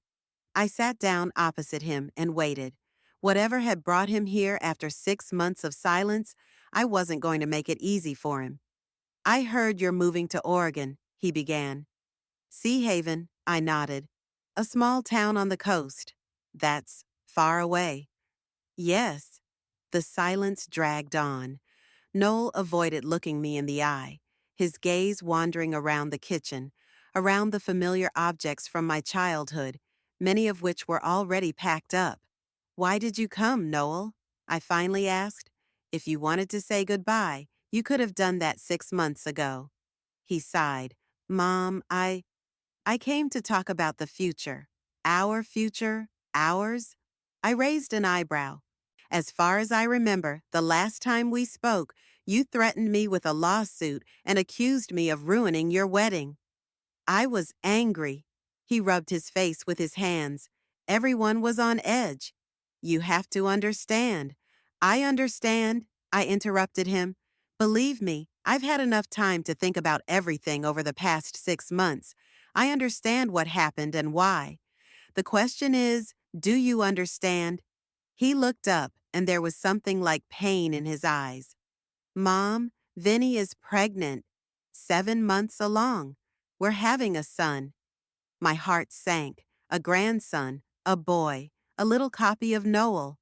I sat down opposite him and waited. Whatever had brought him here after 6 months of silence, I wasn't going to make it easy for him. I heard you're moving to Oregon, he began. Sea Haven, I nodded. A small town on the coast. That's far away. Yes. The silence dragged on. Noel avoided looking me in the eye, his gaze wandering around the kitchen, around the familiar objects from my childhood, many of which were already packed up. "Why did you come, Noel?" I finally asked. "If you wanted to say goodbye, you could have done that 6 months ago." He sighed. "Mom, I came to talk about the future." "Our future? Ours?" I raised an eyebrow. "As far as I remember, the last time we spoke, you threatened me with a lawsuit and accused me of ruining your wedding." I was angry. He rubbed his face with his hands. Everyone was on edge. "You have to understand." "I understand," I interrupted him. "Believe me, I've had enough time to think about everything over the past 6 months. I understand what happened and why. The question is, do you understand?" He looked up, and there was something like pain in his eyes. "Mom, Vinny is pregnant. 7 months along. We're having a son." My heart sank. A grandson, a boy, a little copy of Noel.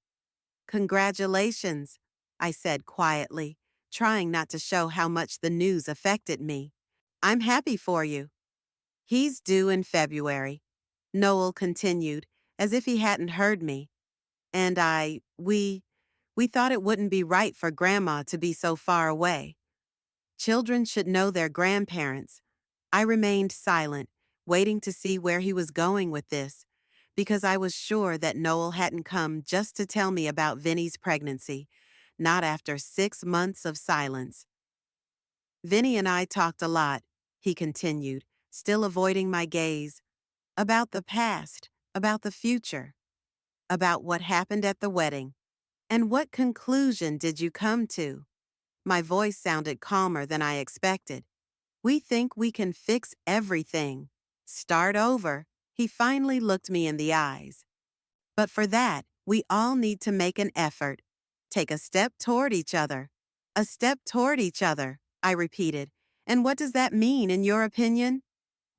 "Congratulations," I said quietly, trying not to show how much the news affected me. "I'm happy for you." "He's due in February," Noel continued, as if he hadn't heard me. "And we thought it wouldn't be right for Grandma to be so far away. Children should know their grandparents." I remained silent, waiting to see where he was going with this, because I was sure that Noel hadn't come just to tell me about Vinny's pregnancy, not after 6 months of silence. "Vinny and I talked a lot," he continued, still avoiding my gaze, "about the past, about the future, about what happened at the wedding. And what conclusion did you come to?" My voice sounded calmer than I expected. "We think we can fix everything. Start over." He finally looked me in the eyes. "But for that, we all need to make an effort. Take a step toward each other." "A step toward each other," I repeated. "And what does that mean in your opinion?"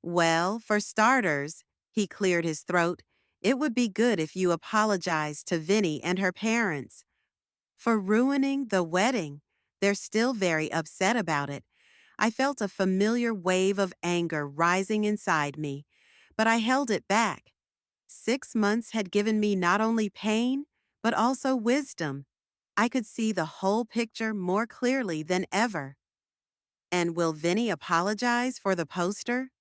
"Well, for starters," he cleared his throat, "it would be good if you apologized to Vinny and her parents for ruining the wedding. They're still very upset about it." I felt a familiar wave of anger rising inside me, but I held it back. 6 months had given me not only pain, but also wisdom. I could see the whole picture more clearly than ever. "And will Vinny apologize for the poster?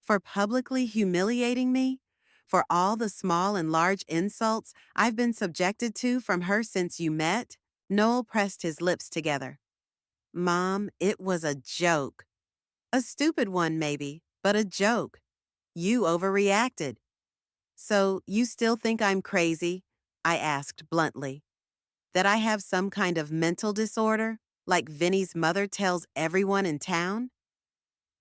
For publicly humiliating me? For all the small and large insults I've been subjected to from her since you met?" Noel pressed his lips together. "Mom, it was a joke. A stupid one, maybe, but a joke. You overreacted." "So you still think I'm crazy?" I asked bluntly. "That I have some kind of mental disorder, like Vinny's mother tells everyone in town?"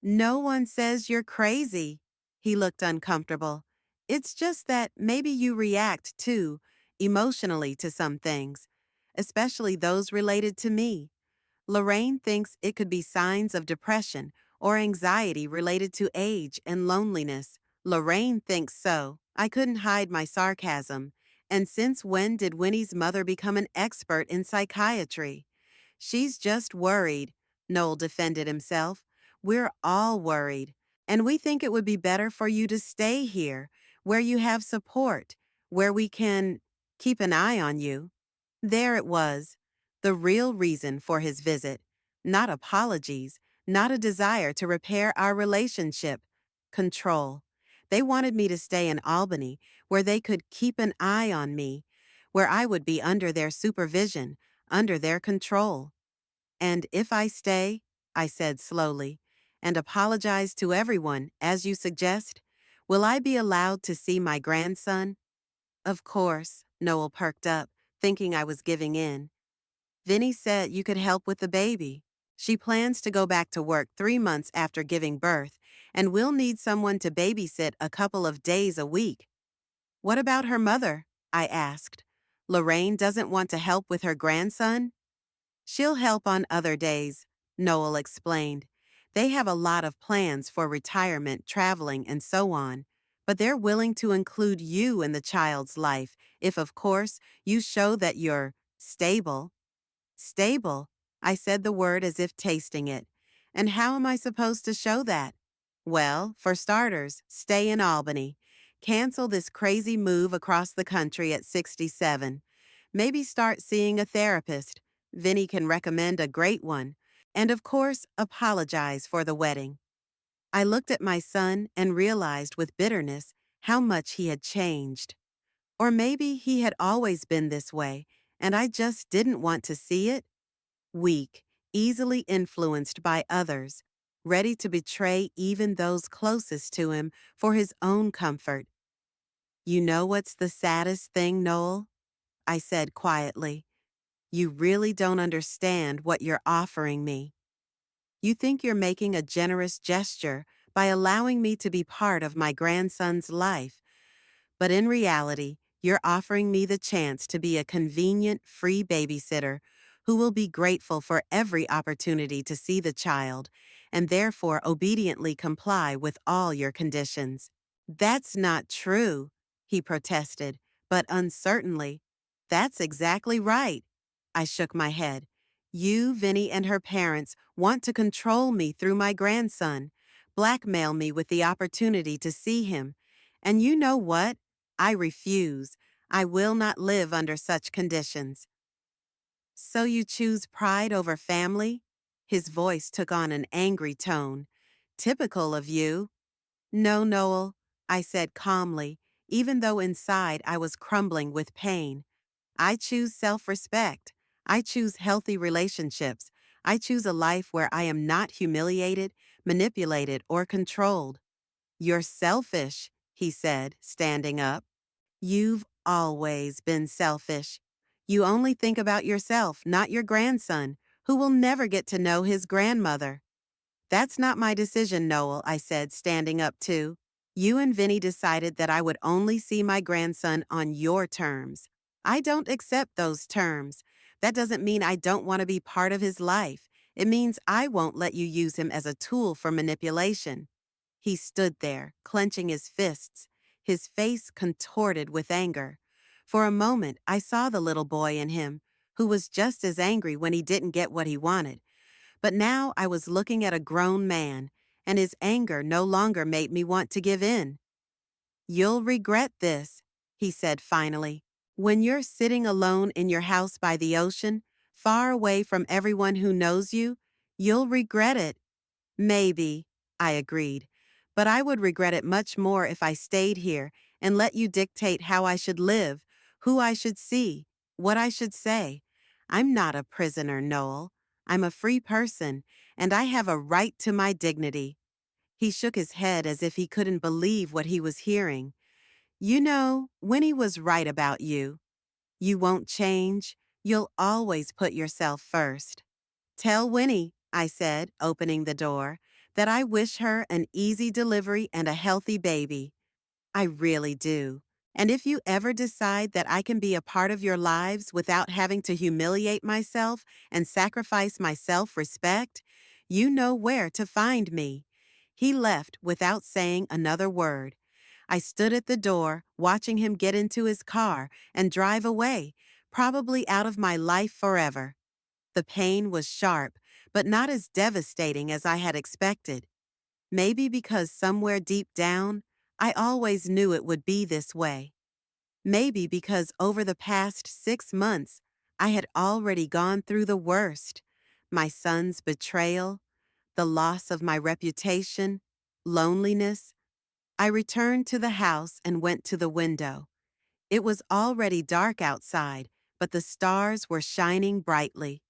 "No one says you're crazy." He looked uncomfortable. "It's just that maybe you react, too, emotionally to some things, especially those related to me. Lorraine thinks it could be signs of depression or anxiety related to age and loneliness." "Lorraine thinks so." I couldn't hide my sarcasm. "And since when did Winnie's mother become an expert in psychiatry?" "She's just worried," Noel defended himself. "We're all worried. And we think it would be better for you to stay here, where you have support, where we can keep an eye on you." There it was, the real reason for his visit. Not apologies, not a desire to repair our relationship. Control. They wanted me to stay in Albany, where they could keep an eye on me, where I would be under their supervision, under their control. "And if I stay," I said slowly, "and apologize to everyone, as you suggest, will I be allowed to see my grandson?" "Of course," Noel perked up, thinking I was giving in. "Vinny said you could help with the baby. She plans to go back to work 3 months after giving birth, and we'll need someone to babysit a couple of days a week." "What about her mother?" I asked. "Lorraine doesn't want to help with her grandson?" "She'll help on other days," Noel explained. "They have a lot of plans for retirement, traveling, and so on. But they're willing to include you in the child's life if, of course, you show that you're stable." "Stable?" I said the word as if tasting it. "And how am I supposed to show that?" "Well, for starters, stay in Albany. Cancel this crazy move across the country at 67. Maybe start seeing a therapist. Vinny can recommend a great one. And of course, apologize for the wedding. I looked at my son and realized with bitterness how much he had changed. Or maybe he had always been this way, and I just didn't want to see it. Weak, easily influenced by others, ready to betray even those closest to him for his own comfort. You know what's the saddest thing, Noel? I said quietly. You really don't understand what you're offering me. You think you're making a generous gesture by allowing me to be part of my grandson's life, but in reality, you're offering me the chance to be a convenient, free babysitter who will be grateful for every opportunity to see the child and therefore obediently comply with all your conditions. That's not true, he protested, but uncertainly. That's exactly right. I shook my head. You, Vinny, and her parents want to control me through my grandson, blackmail me with the opportunity to see him. And you know what? I refuse. I will not live under such conditions. So you choose pride over family? His voice took on an angry tone. Typical of you. No, Noel, I said calmly, even though inside I was crumbling with pain. I choose self-respect. I choose healthy relationships. I choose a life where I am not humiliated, manipulated, or controlled. You're selfish, he said, standing up. You've always been selfish. You only think about yourself, not your grandson, who will never get to know his grandmother. That's not my decision, Noel, I said, standing up too. You and Vinny decided that I would only see my grandson on your terms. I don't accept those terms. That doesn't mean I don't want to be part of his life. It means I won't let you use him as a tool for manipulation. He stood there, clenching his fists, his face contorted with anger. For a moment, I saw the little boy in him, who was just as angry when he didn't get what he wanted. But now I was looking at a grown man, and his anger no longer made me want to give in. You'll regret this, he said finally. When you're sitting alone in your house by the ocean, far away from everyone who knows you, you'll regret it. Maybe, I agreed, but I would regret it much more if I stayed here and let you dictate how I should live, who I should see, what I should say. I'm not a prisoner, Noel. I'm a free person, and I have a right to my dignity. He shook his head as if he couldn't believe what he was hearing. You know, Winnie was right about you. You won't change. You'll always put yourself first. Tell Winnie, I said, opening the door, that I wish her an easy delivery and a healthy baby. I really do. And if you ever decide that I can be a part of your lives without having to humiliate myself and sacrifice my self-respect, you know where to find me. He left without saying another word. I stood at the door, watching him get into his car and drive away, probably out of my life forever. The pain was sharp, but not as devastating as I had expected. Maybe because somewhere deep down, I always knew it would be this way. Maybe because over the past 6 months, I had already gone through the worst. My son's betrayal, the loss of my reputation, loneliness. I returned to the house and went to the window. It was already dark outside, but the stars were shining brightly.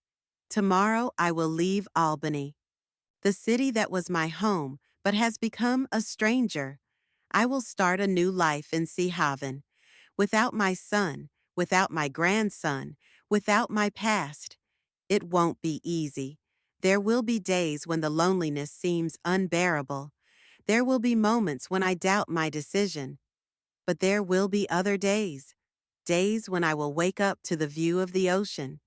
Tomorrow I will leave Albany, the city that was my home but has become a stranger. I will start a new life in Sea Haven, without my son, without my grandson, without my past. It won't be easy. There will be days when the loneliness seems unbearable. There will be moments when I doubt my decision. But there will be other days. Days when I will wake up to the view of the ocean.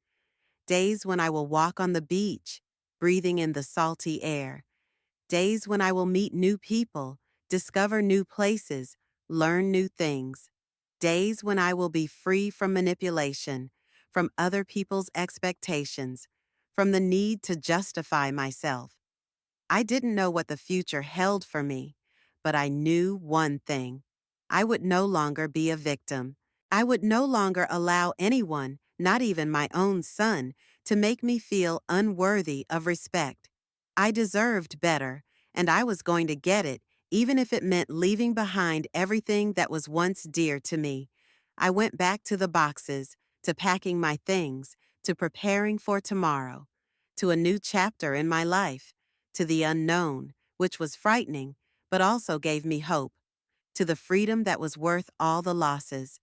Days when I will walk on the beach, breathing in the salty air. Days when I will meet new people, discover new places, learn new things. Days when I will be free from manipulation, from other people's expectations, from the need to justify myself. I didn't know what the future held for me, but I knew one thing. I would no longer be a victim. I would no longer allow anyone, not even my own son, to make me feel unworthy of respect. I deserved better, and I was going to get it, even if it meant leaving behind everything that was once dear to me. I went back to the boxes, to packing my things, to preparing for tomorrow, to a new chapter in my life, to the unknown, which was frightening, but also gave me hope, to the freedom that was worth all the losses.